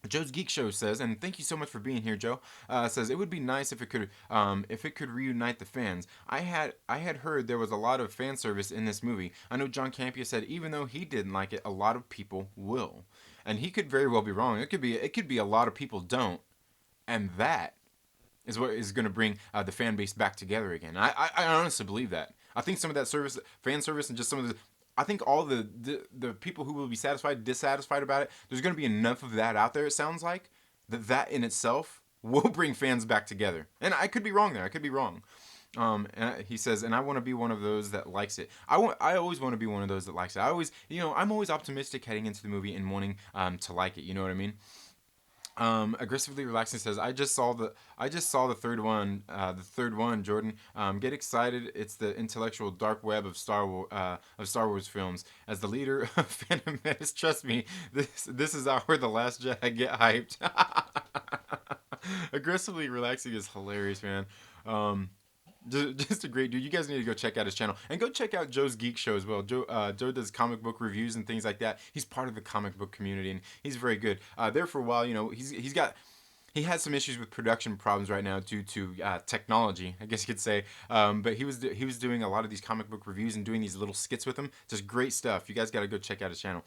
Joe's Geek Show says, and thank you so much for being here, Joe. Says it would be nice if it could reunite the fans. I had heard there was a lot of fan service in this movie. I know John Campea said even though he didn't like it, a lot of people will, and he could very well be wrong. It could be a lot of people don't, and that is what is going to bring the fan base back together again. I honestly believe that. I think some of that fan service, and just some of the. I think all the people who will be dissatisfied about it, there's going to be enough of that out there, it sounds like, that in itself will bring fans back together. And I could be wrong there. I could be wrong. And he says, and I want to be one of those that likes it. I always want to be one of those that likes it. I always, I'm always optimistic heading into the movie and wanting to like it. You know what I mean? Aggressively relaxing says, I just saw the third one, Jordan. Get excited! It's the intellectual dark web of Star Wars films. As the leader of Phantom Menace, trust me, this is where the Last Jedi get hyped. Aggressively relaxing is hilarious, man. Um, just a great dude. You guys need to go check out his channel and go check out Joe's Geek Show as well. Joe does comic book reviews and things like that. He's part of the comic book community and he's very good. There for a while, he has some issues with production problems right now due to technology, I guess you could say. But he was doing a lot of these comic book reviews and doing these little skits with them. Just great stuff. You guys got to go check out his channel.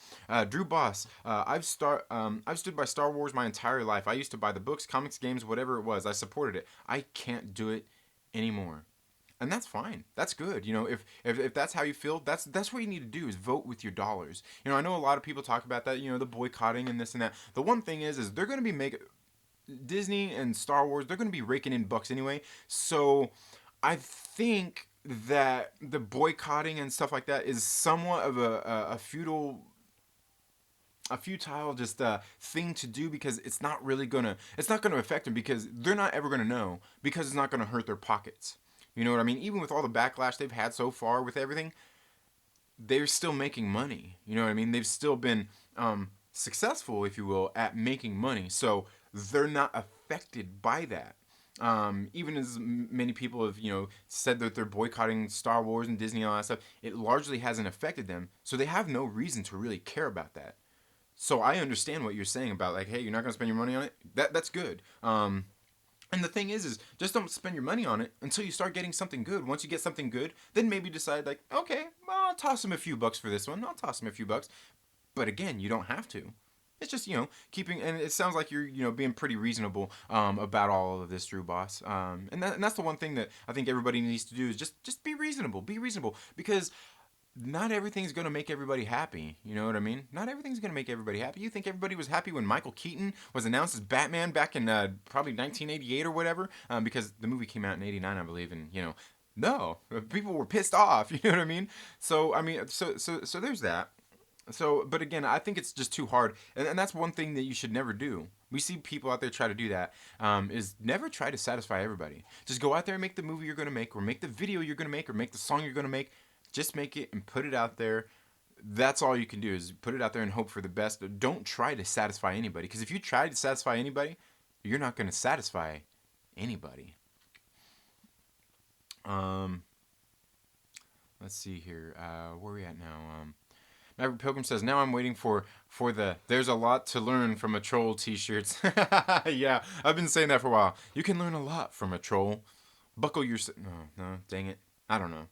Drew Boss, I've stood by Star Wars my entire life. I used to buy the books, comics, games, whatever it was. I supported it. I can't do it anymore. And that's fine. That's good. If that's how you feel, that's what you need to do is vote with your dollars. I know a lot of people talk about that, the boycotting and this and that. The one thing is they're going to be making Disney and Star Wars, they're going to be raking in bucks anyway. So I think that the boycotting and stuff like that is somewhat of a futile just thing to do because it's not gonna affect them because they're not ever gonna know because it's not gonna hurt their pockets. You know what I mean? Even with all the backlash they've had so far with everything, they're still making money. You know what I mean? They've still been successful, if you will, at making money. So they're not affected by that. Even as many people have, said that they're boycotting Star Wars and Disney and all that stuff, it largely hasn't affected them. So they have no reason to really care about that. So I understand what you're saying about like, hey, you're not gonna spend your money on it. That's good. And the thing is just don't spend your money on it until you start getting something good. Once you get something good, then maybe decide like, okay, well, I'll toss him a few bucks for this one. I'll toss him a few bucks. But again, you don't have to. It's just, keeping, and it sounds like you're, being pretty reasonable about all of this, Drew Boss. And that's the one thing that I think everybody needs to do is just be reasonable. Be reasonable because not everything's going to make everybody happy. You know what I mean? Not everything's going to make everybody happy. You think everybody was happy when Michael Keaton was announced as Batman back in probably 1988 or whatever? Because the movie came out in 89, I believe, and, no, people were pissed off. You know what I mean? So, so there's that. So, but again, I think it's just too hard. And that's one thing that you should never do. We see people out there try to do that, is never try to satisfy everybody. Just go out there and make the movie you're going to make, or make the video you're going to make, or make the song you're going to make. Just make it and put it out there. That's all you can do is put it out there and hope for the best. Don't try to satisfy anybody. Because if you try to satisfy anybody, you're not going to satisfy anybody. Let's see here. Where are we at now? Maverick Pilgrim says, now I'm waiting for the there's a lot to learn from a troll t-shirts. Yeah, I've been saying that for a while. You can learn a lot from a troll. Buckle your... No, dang it. I don't know.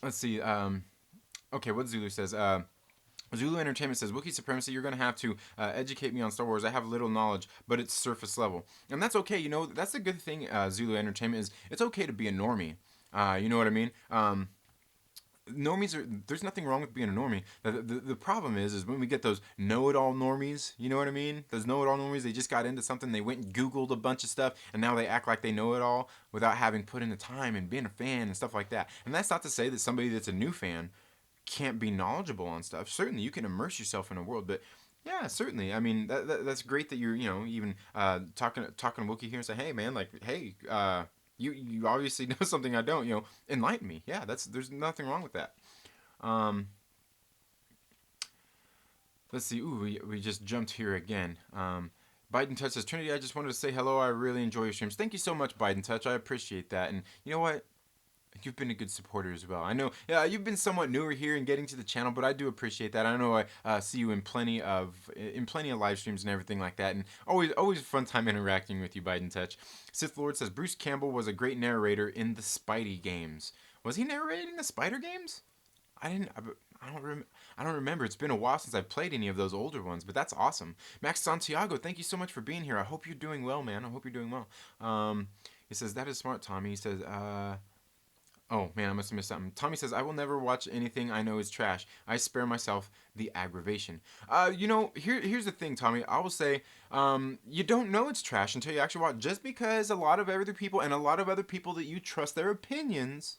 Let's see. Okay, what Zulu says. Zulu Entertainment says, Wookiee Supremacy, you're going to have to educate me on Star Wars. I have little knowledge, but it's surface level. And that's okay. That's the good thing, Zulu Entertainment, is it's okay to be a normie. You know what I mean? There's nothing wrong with being a normie. The problem is when we get those know-it-all normies, you know what I mean? Those know-it-all normies, they just got into something, they went and Googled a bunch of stuff, and now they act like they know it all without having put in the time and being a fan and stuff like that. And that's not to say that somebody that's a new fan can't be knowledgeable on stuff. Certainly, you can immerse yourself in a world, but yeah, certainly. I mean, that's great that you're, even talking to Wookiee here and say, hey, man, like, hey, you obviously know something I don't, enlighten me. Yeah, there's nothing wrong with that. Let's see. Ooh, we just jumped here again. Biden Touch says, Trinity, I just wanted to say hello. I really enjoy your streams. Thank you so much, Biden Touch. I appreciate that. And you know what? You've been a good supporter as well. I know, yeah, you've been somewhat newer here and getting to the channel, but I do appreciate that. I know I see you in plenty of live streams and everything like that, and always a fun time interacting with you, Biden Touch. Sith Lord says Bruce Campbell was a great narrator in the Spidey games. Was he narrating the Spider games? I don't remember. It's been a while since I've played any of those older ones, but that's awesome. Max Santiago, thank you so much for being here. I hope you're doing well, man. I hope you're doing well. He says that is smart, Tommy. He says Oh man, I must have missed something. Tommy says, I will never watch anything I know is trash. I spare myself the aggravation. Here's the thing, Tommy. I will say, you don't know it's trash until you actually watch. Just because a lot of other people and a lot of other people that you trust their opinions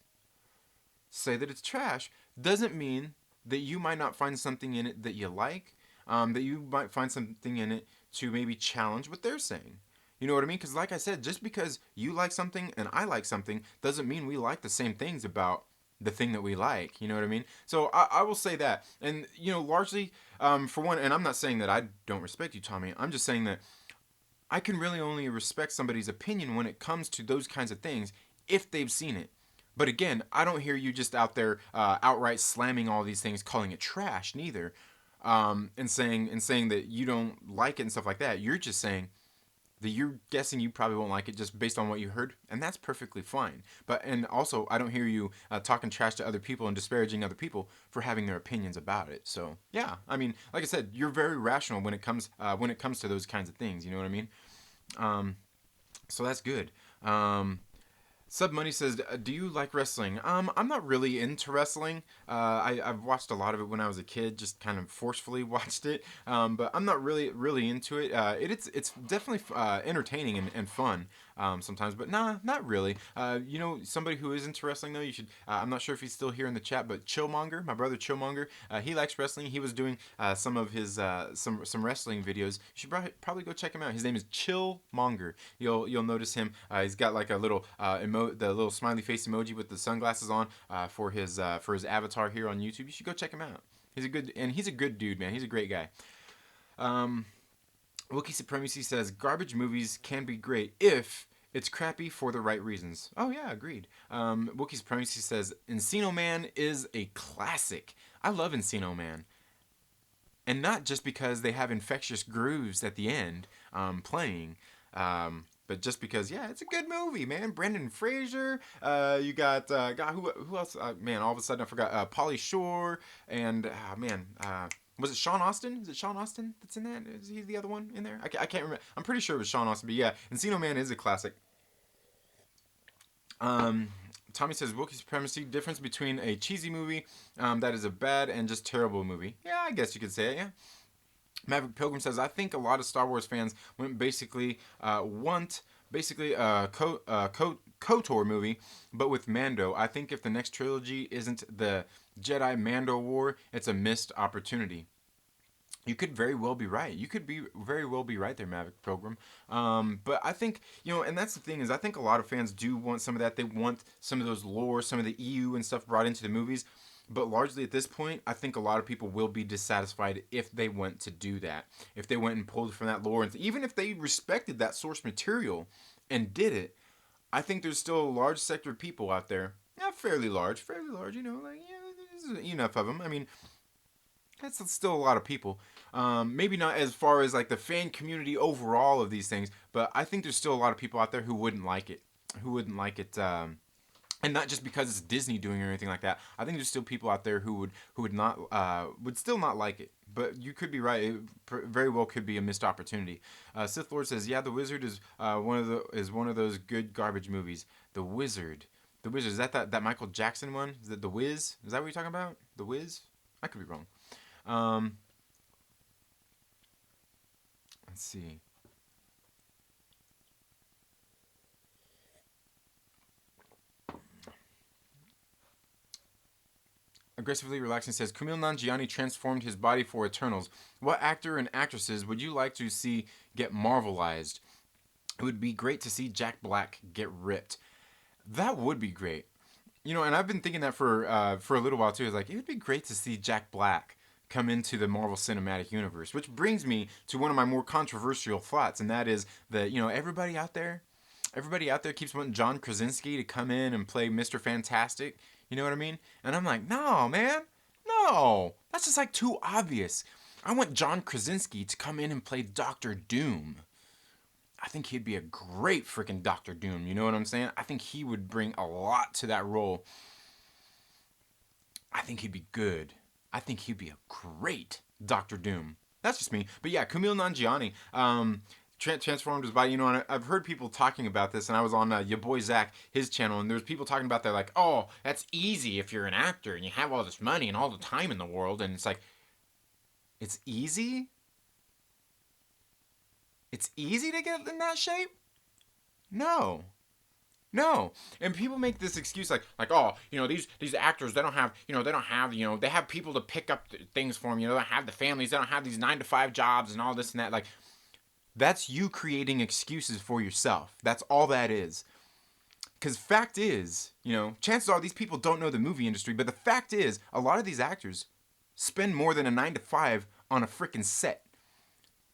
say that it's trash, doesn't mean that you might not find something in it that you like, that you might find something in it to maybe challenge what they're saying. You know what I mean? Because, like I said, just because you like something and I like something doesn't mean we like the same things about the thing that we like. You know what I mean? So I will say that. And, largely, for one, and I'm not saying that I don't respect you, Tommy. I'm just saying that I can really only respect somebody's opinion when it comes to those kinds of things if they've seen it. But again, I don't hear you just out there outright slamming all these things, calling it trash, neither, and saying that you don't like it and stuff like that. You're just saying that you're guessing you probably won't like it just based on what you heard, and that's perfectly fine. And also, I don't hear you talking trash to other people and disparaging other people for having their opinions about it. So yeah, I mean, like I said, you're very rational when it comes to those kinds of things. You know what I mean? Um, so that's good. Sub Money says, "Do you like wrestling?" I'm not really into wrestling. I've watched a lot of it when I was a kid, just kind of forcefully watched it. But I'm not really into it. It's definitely entertaining and fun sometimes, but nah, not really. Somebody who is into wrestling though, you should. I'm not sure if he's still here in the chat, but Chillmonger, my brother Chillmonger, he likes wrestling. He was doing some of his some wrestling videos. You should probably go check him out. His name is Chillmonger. You'll notice him. He's got like a little the little smiley face emoji with the sunglasses on for his avatar here on YouTube. You should go check him out. He's a good dude, man. He's a great guy. Wookiee Supremacy says garbage movies can be great if it's crappy for the right reasons. Oh yeah, agreed. Wookiee Supremacy says Encino Man is a classic. I love Encino Man, and not just because they have infectious grooves at the end playing. But just because, yeah, it's a good movie, man. Brendan Fraser, you got God, who else? Man, all of a sudden I forgot. Pauly Shore, and man, was it Sean Austin? Is it Sean Austin that's in that? Is he the other one in there? I can't remember. I'm pretty sure it was Sean Austin, but yeah, Encino Man is a classic. Um, Tommy says Wookiee Supremacy, difference between a cheesy movie that is a bad and just terrible movie. Yeah, I guess you could say it. Yeah. Maverick Pilgrim says, I think a lot of Star Wars fans want basically a KOTOR movie, but with Mando. I think if the next trilogy isn't the Jedi Mando War, it's a missed opportunity. You could very well be right. You could be very well be right there, Maverick Pilgrim. But I think, and that's the thing is, I think a lot of fans do want some of that. They want some of those lore, some of the EU and stuff brought into the movies. But largely at this point, I think a lot of people will be dissatisfied if they went to do that. If they went and pulled from that lore, and even if they respected that source material and did it, I think there's still a large sector of people out there, not fairly large, there's enough of them. I mean, that's still a lot of people. Maybe not as far as like the fan community overall of these things, but I think there's still a lot of people out there who wouldn't like it, and not just because it's Disney doing it or anything like that. I think there's still people out there would still not like it. But you could be right. It very well could be a missed opportunity. Sith Lord says, "Yeah, The Wizard is one of those good garbage movies." The Wizard, is that Michael Jackson one? Is that The Wiz? Is that what you're talking about? The Wiz? I could be wrong. Um, let's see. Aggressively relaxing says Kumail Nanjiani transformed his body for Eternals. What actor and actresses would you like to see get Marvelized? It would be great to see Jack Black get ripped. That would be great. And I've been thinking that for a little while too. It's like it would be great to see Jack Black come into the Marvel Cinematic Universe, which brings me to one of my more controversial thoughts, and that is that everybody out there keeps wanting John Krasinski to come in and play Mr. Fantastic. You know what I mean? And I'm like, no, man, no, that's just like too obvious. I want John Krasinski to come in and play Doctor Doom. I think he'd be a great freaking Doctor Doom. You know what I'm saying? I think he would bring a lot to that role. I think he'd be good. I think he'd be a great Doctor Doom. That's just me. But yeah, Kumail Nanjiani. transformed his body. You know, and I've heard people talking about this, and I was on your boy Zach, his channel, and there's people talking about that, like, oh, that's easy if you're an actor and you have all this money and all the time in the world, and it's like, it's easy. It's easy to get in that shape. No, no, and people make this excuse like oh, you know, these actors, they don't have, they have people to pick up things for them, you know, they don't have the families, they don't have these 9 to 5 jobs and all this and that. Like, that's you creating excuses for yourself. That's all that is. Because fact is, you know, chances are these people don't know the movie industry, but the fact is, a lot of these actors spend more than a 9 to 5 on a freaking set.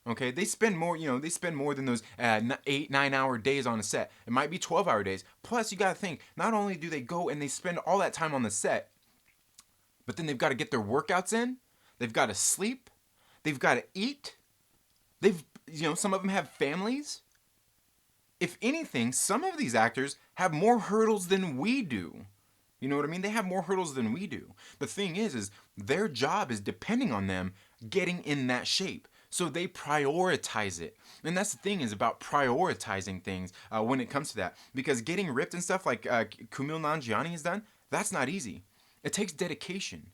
Okay, they spend more, they spend more than those 8, 9 hour days on a set. It might be 12-hour days. Plus, you gotta think, not only do they go and they spend all that time on the set, but then they've got to get their workouts in, they've got to sleep, they've got to eat, some of them have families. If anything, some of these actors have more hurdles than we do. You know what I mean? They have more hurdles than we do. The thing is their job is depending on them getting in that shape. So they prioritize it. And that's the thing, is about prioritizing things when it comes to that. Because getting ripped and stuff like Kumail Nanjiani has done, that's not easy. It takes dedication.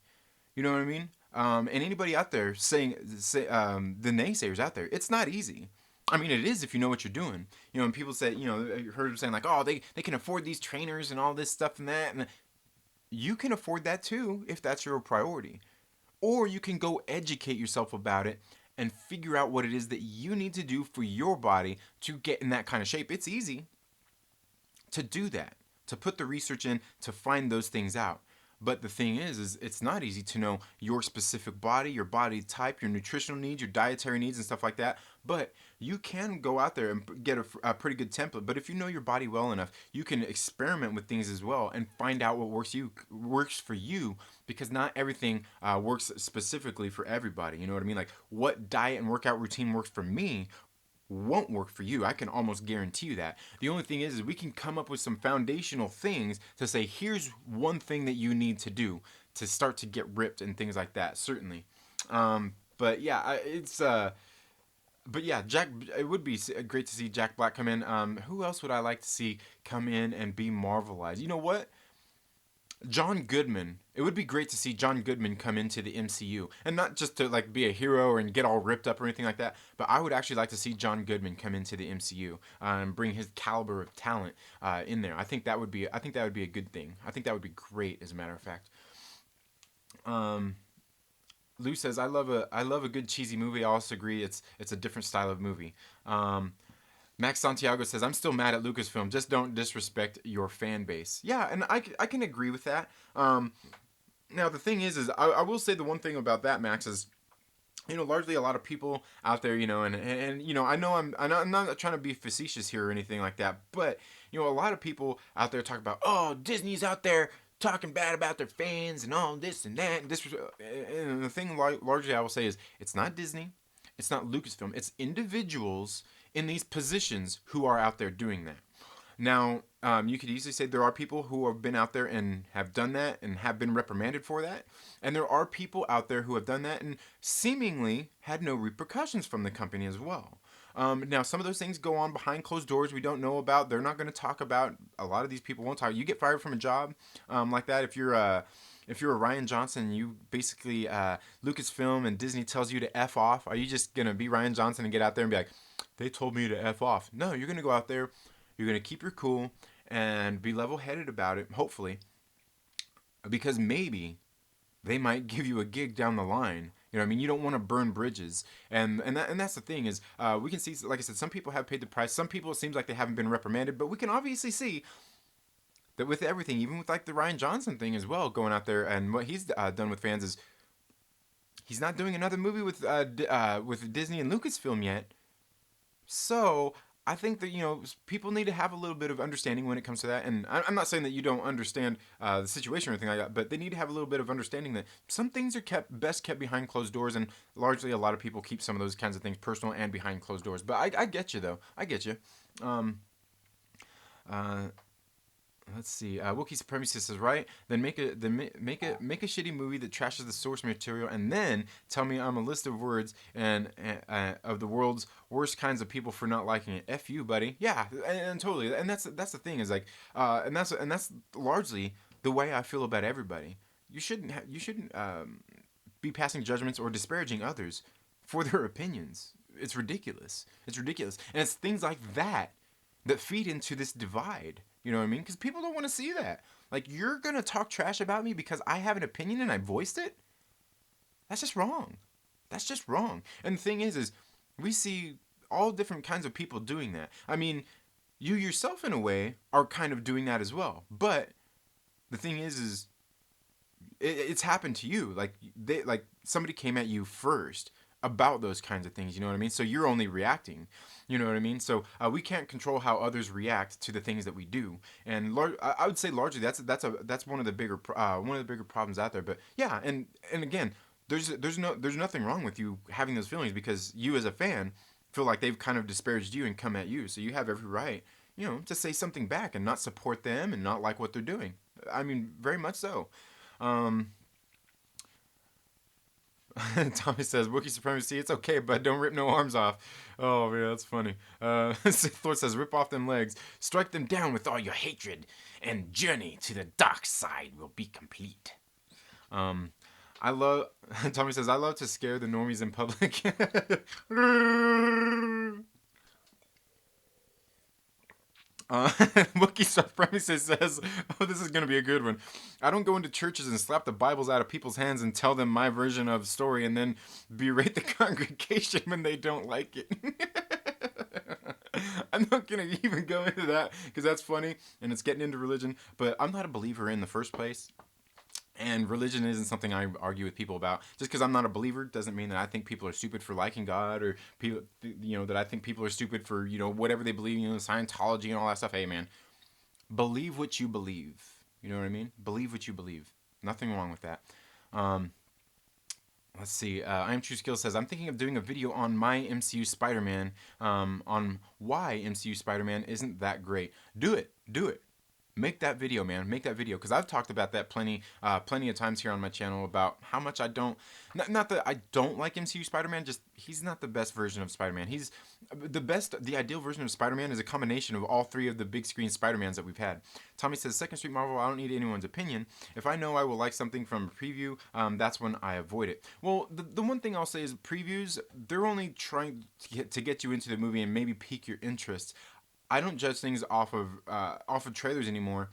You know what I mean? And anybody out there the naysayers out there, it's not easy. I mean, it is if you know what you're doing. You know, and people say, I heard them saying like, oh, they can afford these trainers and all this stuff and that. And you can afford that too if that's your priority. Or you can go educate yourself about it and figure out what it is that you need to do for your body to get in that kind of shape. It's easy to do that, to put the research in, to find those things out. But the thing is it's not easy to know your specific body, your body type, your nutritional needs, your dietary needs and stuff like that. But you can go out there and get a pretty good template. But if you know your body well enough, you can experiment with things as well and find out what works for you, because not everything works specifically for everybody. You know what I mean? Like, what diet and workout routine works for me won't work for you. I can almost guarantee you that. The only thing is we can come up with some foundational things to say, here's one thing that you need to do to start to get ripped and things like that. Certainly. But yeah, Jack. It would be great to see Jack Black come in. Who else would I like to see come in and be Marvelized? You know what? John Goodman. It would be great to see John Goodman come into the MCU, and not just to like be a hero and get all ripped up or anything like that, but I would actually like to see John Goodman come into the MCU and bring his caliber of talent in there. I think that would be a good thing. I think that would be great, as a matter of fact. Lou says, I love a good cheesy movie. I also agree it's a different style of movie. Max Santiago says, I'm still mad at Lucasfilm. Just don't disrespect your fan base. Yeah, and I can agree with that. Now, the thing is I will say the one thing about that, Max, is, largely a lot of people out there, and I know I'm not trying to be facetious here or anything like that, but, a lot of people out there talk about, oh, Disney's out there talking bad about their fans and all this and that. And the thing largely I will say is, it's not Disney. It's not Lucasfilm. It's individuals in these positions who are out there doing that. Now, you could easily say there are people who have been out there and have done that and have been reprimanded for that. And there are people out there who have done that and seemingly had no repercussions from the company as well. Now, some of those things go on behind closed doors we don't know about. They're not going to talk about. A lot of these people won't talk. You get fired from a job like that if you're a Rian Johnson, you basically, Lucasfilm and Disney tells you to F off. Are you just going to be Rian Johnson and get out there and be like, they told me to F off? No, you're going to go out there, you're going to keep your cool and be level-headed about it, hopefully, because maybe they might give you a gig down the line. You know what I mean? You don't want to burn bridges. And that's the thing is, we can see, like I said, some people have paid the price. Some people, it seems like they haven't been reprimanded, but we can obviously see that with everything, even with like the Rian Johnson thing as well, going out there and what he's done with fans, is he's not doing another movie with Disney and Lucasfilm yet. So I think that people need to have a little bit of understanding when it comes to that. And I'm not saying that you don't understand the situation or anything like that, but they need to have a little bit of understanding that some things are best kept behind closed doors, and largely a lot of people keep some of those kinds of things personal and behind closed doors. But I get you though. I get you. Let's see. Wookiee Supremacy says, right? Then make a shitty movie that trashes the source material, and then tell me I'm a list of words and of the world's worst kinds of people for not liking it. F you, buddy. Yeah, and totally. And that's the thing is like, and that's largely the way I feel about everybody. You shouldn't be passing judgments or disparaging others for their opinions. It's ridiculous. It's ridiculous, and it's things like that feed into this divide. You know what I mean? Because people don't want to see that. Like, you're going to talk trash about me because I have an opinion and I voiced it? That's just wrong. That's just wrong. And the thing is we see all different kinds of people doing that. I mean, you yourself, in a way, are kind of doing that as well. But the thing is it's happened to you. Like somebody came at you first about those kinds of things. You know what I mean? So you're only reacting. You know what I mean? So we can't control how others react to the things that we do. And I would say largely that's one of the bigger problems out there. But yeah, and again, there's nothing wrong with you having those feelings because you as a fan feel like they've kind of disparaged you and come at you. So you have every right, to say something back and not support them and not like what they're doing. I mean, very much so. Um, Tommy says, Wookiee Supremacy, it's okay, but don't rip no arms off. Oh, man, that's funny. Sith Lord says, rip off them legs, strike them down with all your hatred, and journey to the dark side will be complete. I love, Tommy says, I love to scare the normies in public. Wookiee Supremacy says, oh, this is going to be a good one. I don't go into churches and slap the Bibles out of people's hands and tell them my version of story and then berate the congregation when they don't like it. I'm not going to even go into that because that's funny and it's getting into religion, but I'm not a believer in the first place. And religion isn't something I argue with people about. Just because I'm not a believer doesn't mean that I think people are stupid for liking God or people, that I think people are stupid for, whatever they believe, Scientology and all that stuff. Hey, man, believe what you believe. You know what I mean? Believe what you believe. Nothing wrong with that. Let's see. I Am True Skill says, I'm thinking of doing a video on my MCU Spider-Man, on why MCU Spider-Man isn't that great. Do it. Do it. Make that video, man. Make that video, because I've talked about that plenty of times here on my channel about how much I don't, not that I don't like MCU Spider-Man, just he's not the best version of Spider-Man. He's the ideal version of Spider-Man is a combination of all three of the big screen Spider-Mans that we've had. Tommy says, Second Street Marvel, I don't need anyone's opinion. If I know I will like something from a preview, that's when I avoid it. Well, the one thing I'll say is previews, they're only trying to get you into the movie and maybe pique your interest. I don't judge things off of trailers anymore.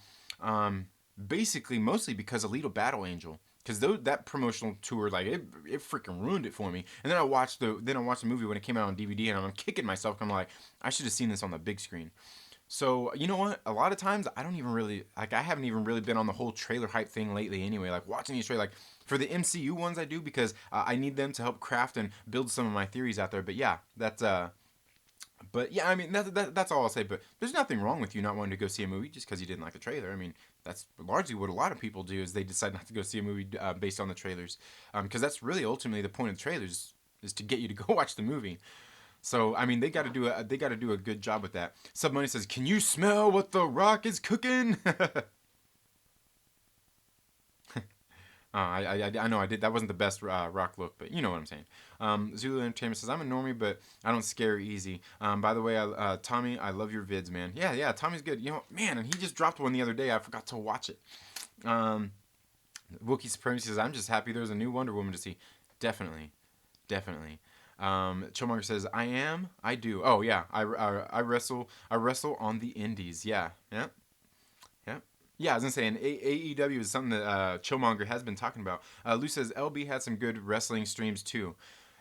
Basically, mostly because of Alita Battle Angel, because that promotional tour, like it freaking ruined it for me. And then I watched the movie when it came out on DVD, and I'm kicking myself. I'm like, I should have seen this on the big screen. So you know what? A lot of times I don't even really I haven't even really been on the whole trailer hype thing lately. Anyway, like watching these trailers, like for the MCU ones I do because I need them to help craft and build some of my theories out there. But yeah, that's But yeah, I mean that's all I'll say. But there's nothing wrong with you not wanting to go see a movie just because you didn't like the trailer. I mean that's largely what a lot of people do is they decide not to go see a movie based on the trailers, because that's really ultimately the point of the trailers is to get you to go watch the movie. So I mean they got to do a good job with that. Submoney says, "Can you smell what the Rock is cooking?" I know I did. That wasn't the best rock look, but you know what I'm saying. Zulu Entertainment says, I'm a normie, but I don't scare easy. By the way, Tommy, I love your vids, man. Yeah, Tommy's good. Man, and he just dropped one the other day. I forgot to watch it. Wookiee Supremacy says, I'm just happy there's a new Wonder Woman to see. Definitely. Chomonger says, I do. Oh, yeah, I wrestle on the indies. Yeah. Yeah, I was gonna say, and AEW is something that Chillmonger has been talking about. Lou says LB had some good wrestling streams too.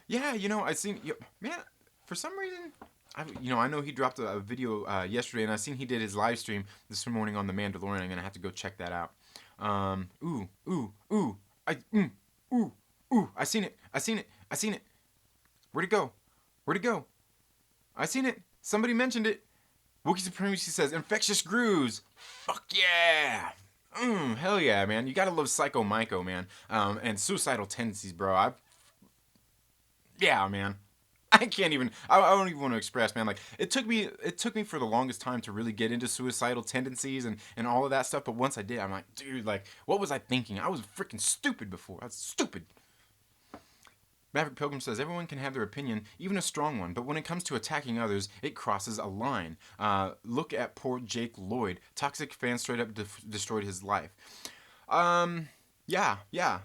Yeah, I seen, man, for some reason, I know he dropped a video yesterday, and I seen he did his live stream this morning on the Mandalorian. I'm gonna have to go check that out. I seen it. Where'd it go? I seen it. Somebody mentioned it. Wookiee Supremacy says, Infectious Grooves. Fuck yeah. Hell yeah, man. You gotta love Psycho Myco, man. And Suicidal Tendencies, bro. Yeah, man. I can't even. I don't even want to express, man. Like it took me. It took me for the longest time to really get into suicidal tendencies and all of that stuff. But once I did, I'm like, dude, like, what was I thinking? I was freaking stupid before. I was stupid. Maverick Pilgrim says everyone can have their opinion, even a strong one, but when it comes to attacking others, it crosses a line. Look at poor Jake Lloyd. Toxic fans straight up destroyed his life. Yeah,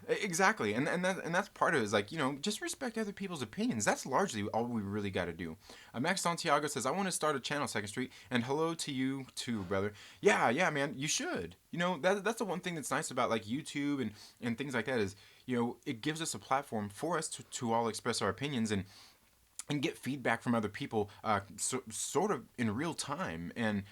exactly, and that's part of it. Is like, just respect other people's opinions. That's largely all we really got to do. Max Santiago says, I want to start a channel, Second Street, and hello to you too, brother. Yeah, man, you should. That's the one thing that's nice about like YouTube and things like that is, it gives us a platform for us to all express our opinions and get feedback from other people, sort of in real time. And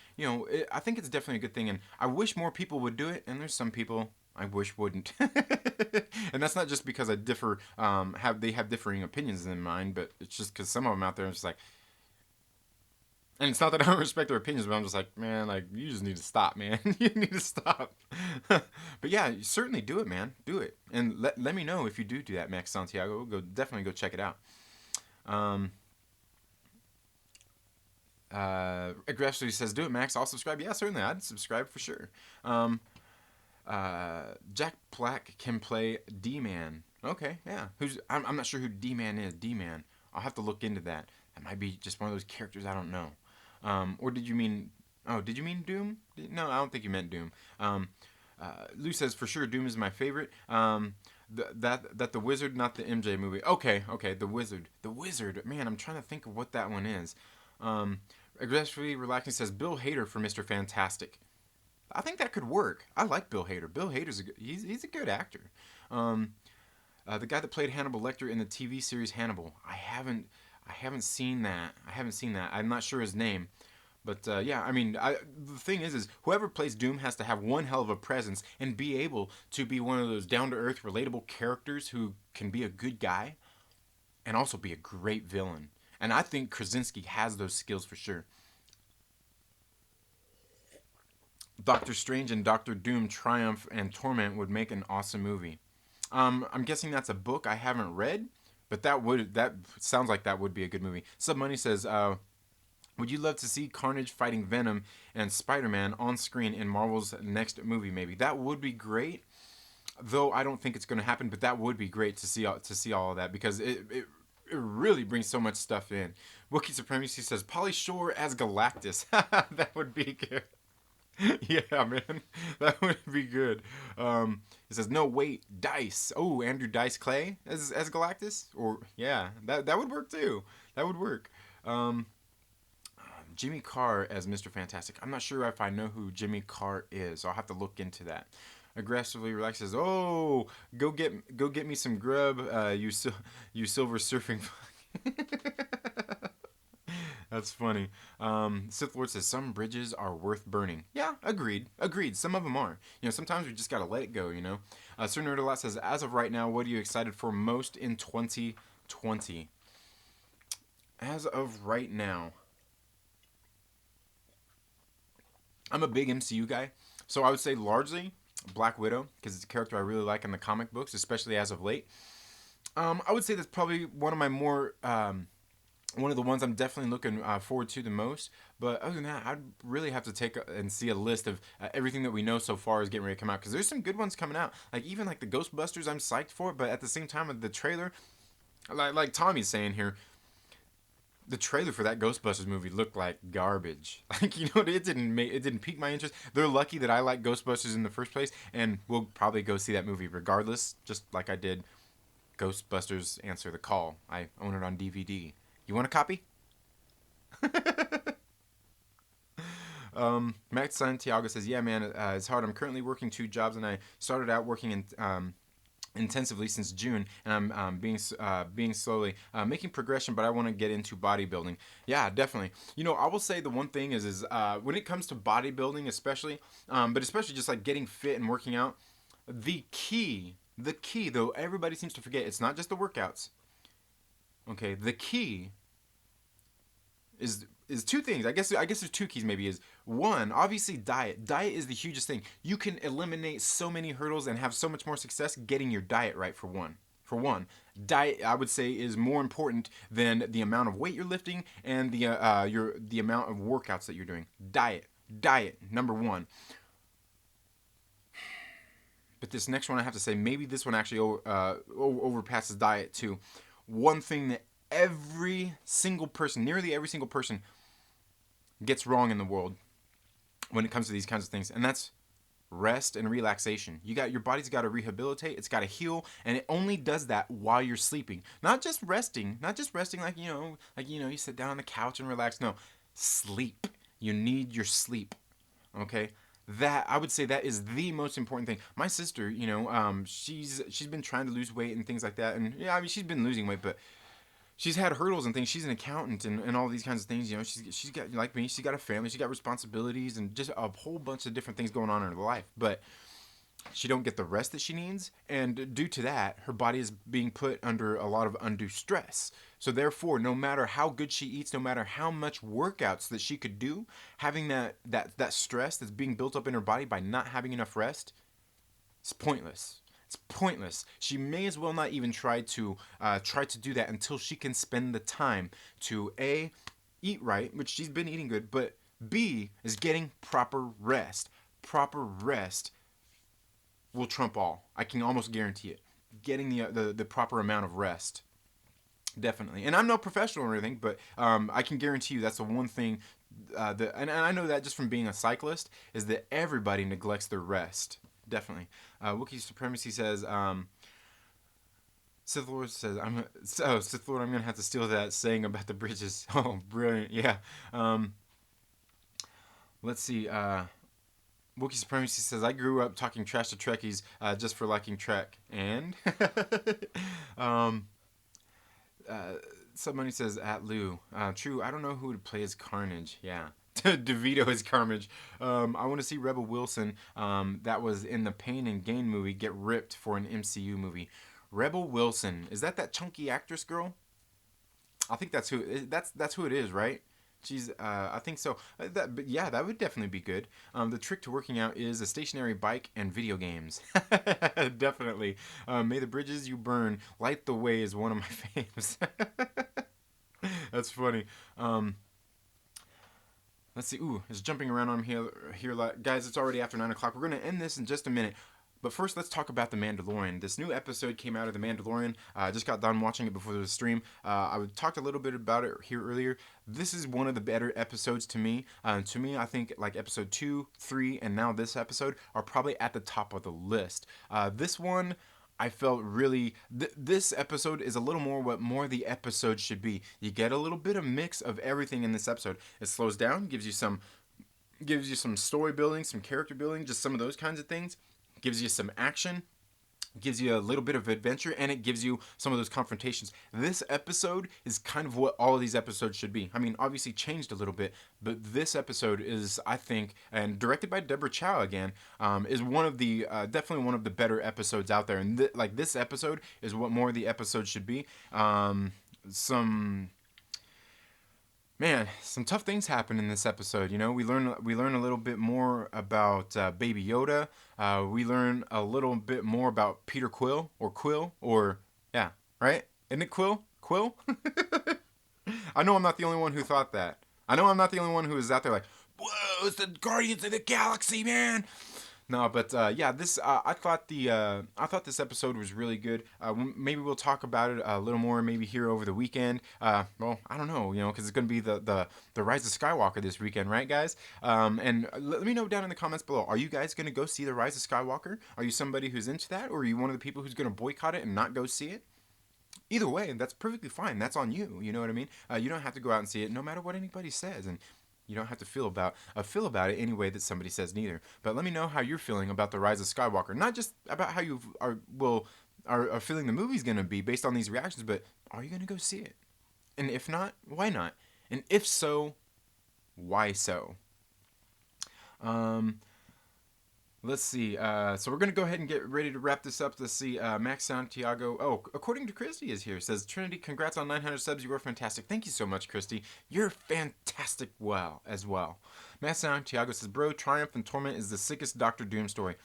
I think it's definitely a good thing. And I wish more people would do it. And there's some people I wish wouldn't. And that's not just because I differ, they have differing opinions than mine, but it's just because some of them out there are just like. And it's not that I don't respect their opinions, but I'm just like, man, like, you just need to stop, man. You need to stop. But yeah, you certainly do it, man. Do it. And let me know if you do that, Max Santiago. Definitely go check it out. Aggressively says, do it, Max. I'll subscribe. Yeah, certainly. I'd subscribe for sure. Jack Black can play D-Man. Okay, yeah. I'm not sure who D-Man is. D-Man. I'll have to look into that. That might be just one of those characters I don't know. Or did you mean... Oh, did you mean Doom? No, I don't think you meant Doom. Lou says, for sure, Doom is my favorite. That the Wizard, not the MJ movie. Okay, the Wizard. The Wizard. Man, I'm trying to think of what that one is. Aggressively Relaxing says, Bill Hader for Mr. Fantastic. I think that could work. I like Bill Hader. Bill Hader's he's a good actor. The guy that played Hannibal Lecter in the TV series Hannibal. I haven't seen that. I'm not sure his name. But yeah, I mean, the thing is whoever plays Doom has to have one hell of a presence and be able to be one of those down-to-earth, relatable characters who can be a good guy and also be a great villain. And I think Krasinski has those skills for sure. Doctor Strange and Doctor Doom Triumph and Torment would make an awesome movie. I'm guessing that's a book I haven't read, but that sounds like that would be a good movie. Submoney says, would you love to see Carnage fighting Venom and Spider-Man on screen in Marvel's next movie? Maybe that would be great. Though I don't think it's going to happen, but that would be great to see all of that because it really brings so much stuff in. Wookiee Supremacy says Pauly Shore as Galactus. That would be good. Yeah, man, that would be good. It says no wait, Dice. Oh, Andrew Dice Clay as Galactus, or yeah, that would work too. That would work. Jimmy Carr as Mr. Fantastic. I'm not sure if I know who Jimmy Carr is. So I'll have to look into that. Aggressively Relaxed says, "Oh, go get me some grub, you silver surfing." That's funny. Sith Lord says some bridges are worth burning. Yeah, agreed. Some of them are. Sometimes we just gotta let it go. Sir Nerd a lot says, as of right now, what are you excited for most in 2020? As of right now, I'm a big MCU guy, so I would say largely Black Widow because it's a character I really like in the comic books, especially as of late. I would say that's probably one of my more one of the ones I'm definitely looking forward to the most. But other than that, I'd really have to take and see a list of everything that we know so far is getting ready to come out because there's some good ones coming out. Like even like the Ghostbusters, I'm psyched for, but at the same time, the trailer, like Tommy's saying here. The trailer for that Ghostbusters movie looked like garbage. Like it didn't pique my interest. They're lucky that I like Ghostbusters in the first place, and we'll probably go see that movie regardless. Just like I did Ghostbusters Answer the Call. I own it on DVD. You want a copy? Max Santiago says, "Yeah, man, it's hard. I'm currently working 2 jobs, and I started out working in." Intensively since June, and I'm being slowly making progression, but I want to get into bodybuilding. Yeah, definitely. I will say the one thing is when it comes to bodybuilding, especially, but especially just like getting fit and working out, the key though everybody seems to forget, it's not just the workouts. Okay, the key is 2 things. I guess there's 2 keys maybe. Is one, obviously diet. Diet is the hugest thing. You can eliminate so many hurdles and have so much more success getting your diet right for one. Diet, I would say, is more important than the amount of weight you're lifting and the amount of workouts that you're doing. Diet, number one. But this next one, I have to say, maybe this one actually overpasses diet too. One thing that every single person, nearly every single person, gets wrong in the world when it comes to these kinds of things, and that's rest and relaxation. Your body's got to rehabilitate, it's got to heal, and it only does that while you're sleeping. Not just resting like you sit down on the couch and relax. No, sleep. You need your sleep. Okay? That, I would say, that is the most important thing. My sister, she's been trying to lose weight and things like that, and yeah, I mean, she's been losing weight, but she's had hurdles and things. She's an accountant and all these kinds of things. She's got, like me, she's got a family, she's got responsibilities and just a whole bunch of different things going on in her life. But she don't get the rest that she needs, and due to that, her body is being put under a lot of undue stress. So therefore, no matter how good she eats, no matter how much workouts that she could do, having that stress that's being built up in her body by not having enough rest, it's pointless. It's pointless. She may as well not even try to do that until she can spend the time to A, eat right, which she's been eating good, but B, is getting proper rest. Proper rest will trump all. I can almost guarantee it. Getting the proper amount of rest. Definitely. And I'm no professional or anything, but I can guarantee you that's the one thing, and I know that just from being a cyclist, is that everybody neglects their rest. Definitely. Wookiee Supremacy says, Sith Lord says, Sith Lord, I'm going to have to steal that saying about the bridges. Oh, brilliant. Yeah. Let's see. Wookiee Supremacy says, I grew up talking trash to Trekkies just for liking Trek. And somebody says, at Lou. True, I don't know who would play as Carnage. Yeah. DeVito as Carnage. I want to see Rebel Wilson, that was in the Pain and Gain movie, get ripped for an MCU movie. Rebel Wilson, is that chunky actress girl? I think that's who it is, right? She's, I think so. But yeah, that would definitely be good. The trick to working out is a stationary bike and video games. Definitely. May the bridges you burn light the way is one of my faves. That's funny. Let's see. Ooh, it's jumping around on here. Guys, it's already after 9 o'clock. We're going to end this in just a minute. But first, let's talk about The Mandalorian. This new episode came out of The Mandalorian. I just got done watching it before the stream. I talked a little bit about it here earlier. This is one of the better episodes to me. I think like episode 2, 3, and now this episode are probably at the top of the list. This one, I felt really... this episode is a little more what more the episode should be. You get a little bit of mix of everything in this episode. It slows down, gives you some story building, some character building, just some of those kinds of things. Gives you some action, gives you a little bit of adventure, and it gives you some of those confrontations. This episode is kind of what all of these episodes should be. I mean, obviously changed a little bit, but this episode is, I think, and directed by Deborah Chow again, is one of the definitely one of the better episodes out there. And this episode is what more of the episodes should be. Some tough things happen in this episode. You know, we learn a little bit more about Baby Yoda. We learn a little bit more about Peter Quill, yeah, right? Isn't it Quill? I know I'm not the only one who thought that. I know I'm not the only one who is out there like, whoa, it's the Guardians of the Galaxy, man. No, but yeah, this I thought this episode was really good. Maybe we'll talk about it a little more, maybe here over the weekend. Well, I don't know, because it's gonna be the Rise of Skywalker this weekend, right, guys? And let me know down in the comments below. Are you guys gonna go see the Rise of Skywalker? Are you somebody who's into that, or are you one of the people who's gonna boycott it and not go see it? Either way, that's perfectly fine. That's on you. You know what I mean? You don't have to go out and see it, no matter what anybody says, and you don't have to feel about it any way that somebody says neither. But let me know how you're feeling about the Rise of Skywalker. Not just about how you are feeling the movie's gonna be based on these reactions, but are you gonna go see it? And if not, why not? And if so, why so? Let's see. So we're going to go ahead and get ready to wrap this up. Let's see. Max Santiago. Oh, according to Christy is here. Says, Trinity, congrats on 900 subs. You were fantastic. Thank you so much, Christy. You're fantastic as well. Max Santiago says, bro, Triumph and Torment is the sickest Doctor Doom story.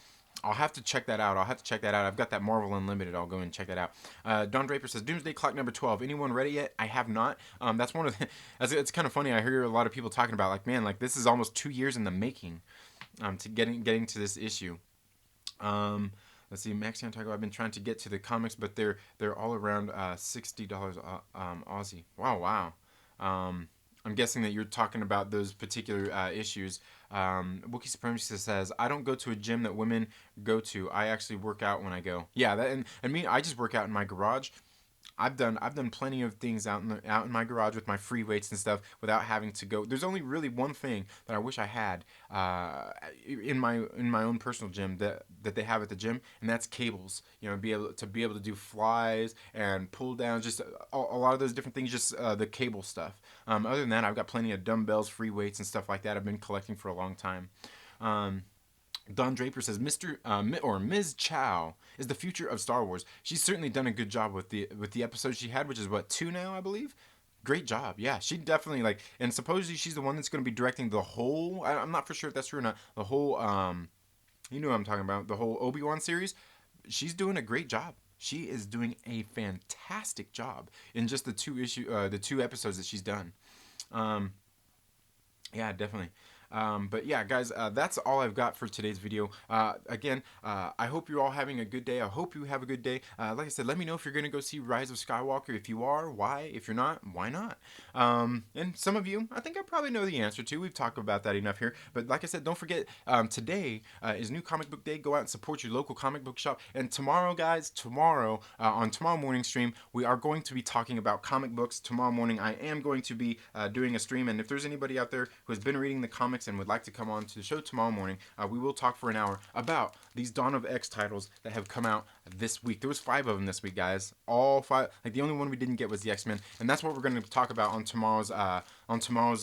I'll have to check that out. I've got that Marvel Unlimited. I'll go and check that out. Don Draper says Doomsday Clock number 12. Anyone ready yet? I have not. That's one of the. It's kind of funny. I hear a lot of people talking about like, man, like this is almost 2 years in the making. To getting to this issue. Let's see, Max Santiago. I've been trying to get to the comics, but they're all around $60 Aussie. Wow. I'm guessing that you're talking about those particular issues. Wookiee Supremacy says, I don't go to a gym that women go to. I actually work out when I go. Yeah, and me, I just work out in my garage. I've done plenty of things out in my garage with my free weights and stuff without having to go. There's only really one thing that I wish I had in my own personal gym that they have at the gym, and that's cables. You know, be able to do flies and pull downs, just a lot of those different things. Just the cable stuff. Other than that, I've got plenty of dumbbells, free weights, and stuff like that. I've been collecting for a long time. Don Draper says, Ms. Chow is the future of Star Wars. She's certainly done a good job with the episodes she had, which is what, 2 now, I believe. Great job. Yeah, she definitely and supposedly she's the one that's going to be directing the whole. I'm not for sure if that's true or not. The whole, you know what I'm talking about. The whole Obi-Wan series. She's doing a great job. She is doing a fantastic job in just the 2 episodes that she's done. Yeah, definitely. But yeah, guys, that's all I've got for today's video. Again, I hope you're all having a good day. I hope you have a good day. Like I said, let me know if you're going to go see Rise of Skywalker. If you are, why? If you're not, why not? And some of you, I think I probably know the answer to. We've talked about that enough here. But like I said, don't forget, today is New Comic Book Day. Go out and support your local comic book shop. And tomorrow, guys, on tomorrow morning stream, we are going to be talking about comic books. Tomorrow morning, I am going to be doing a stream. And if there's anybody out there who has been reading the comics and would like to come on to the show tomorrow morning, we will talk for an hour about these Dawn of X titles that have come out this week. There was 5 of them this week, guys. All 5. Like, the only one we didn't get was the X-Men, and that's what we're going to talk about on tomorrow's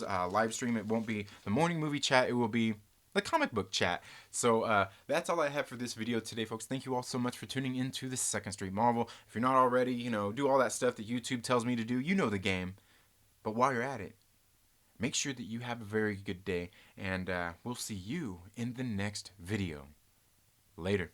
live stream. It won't be the morning movie chat. It will be the comic book chat. So that's all I have for this video today, folks. Thank you all so much for tuning into the Second Street Marvel. If you're not already, do all that stuff that YouTube tells me to do. You know the game. But while you're at it, make sure that you have a very good day, and we'll see you in the next video. Later.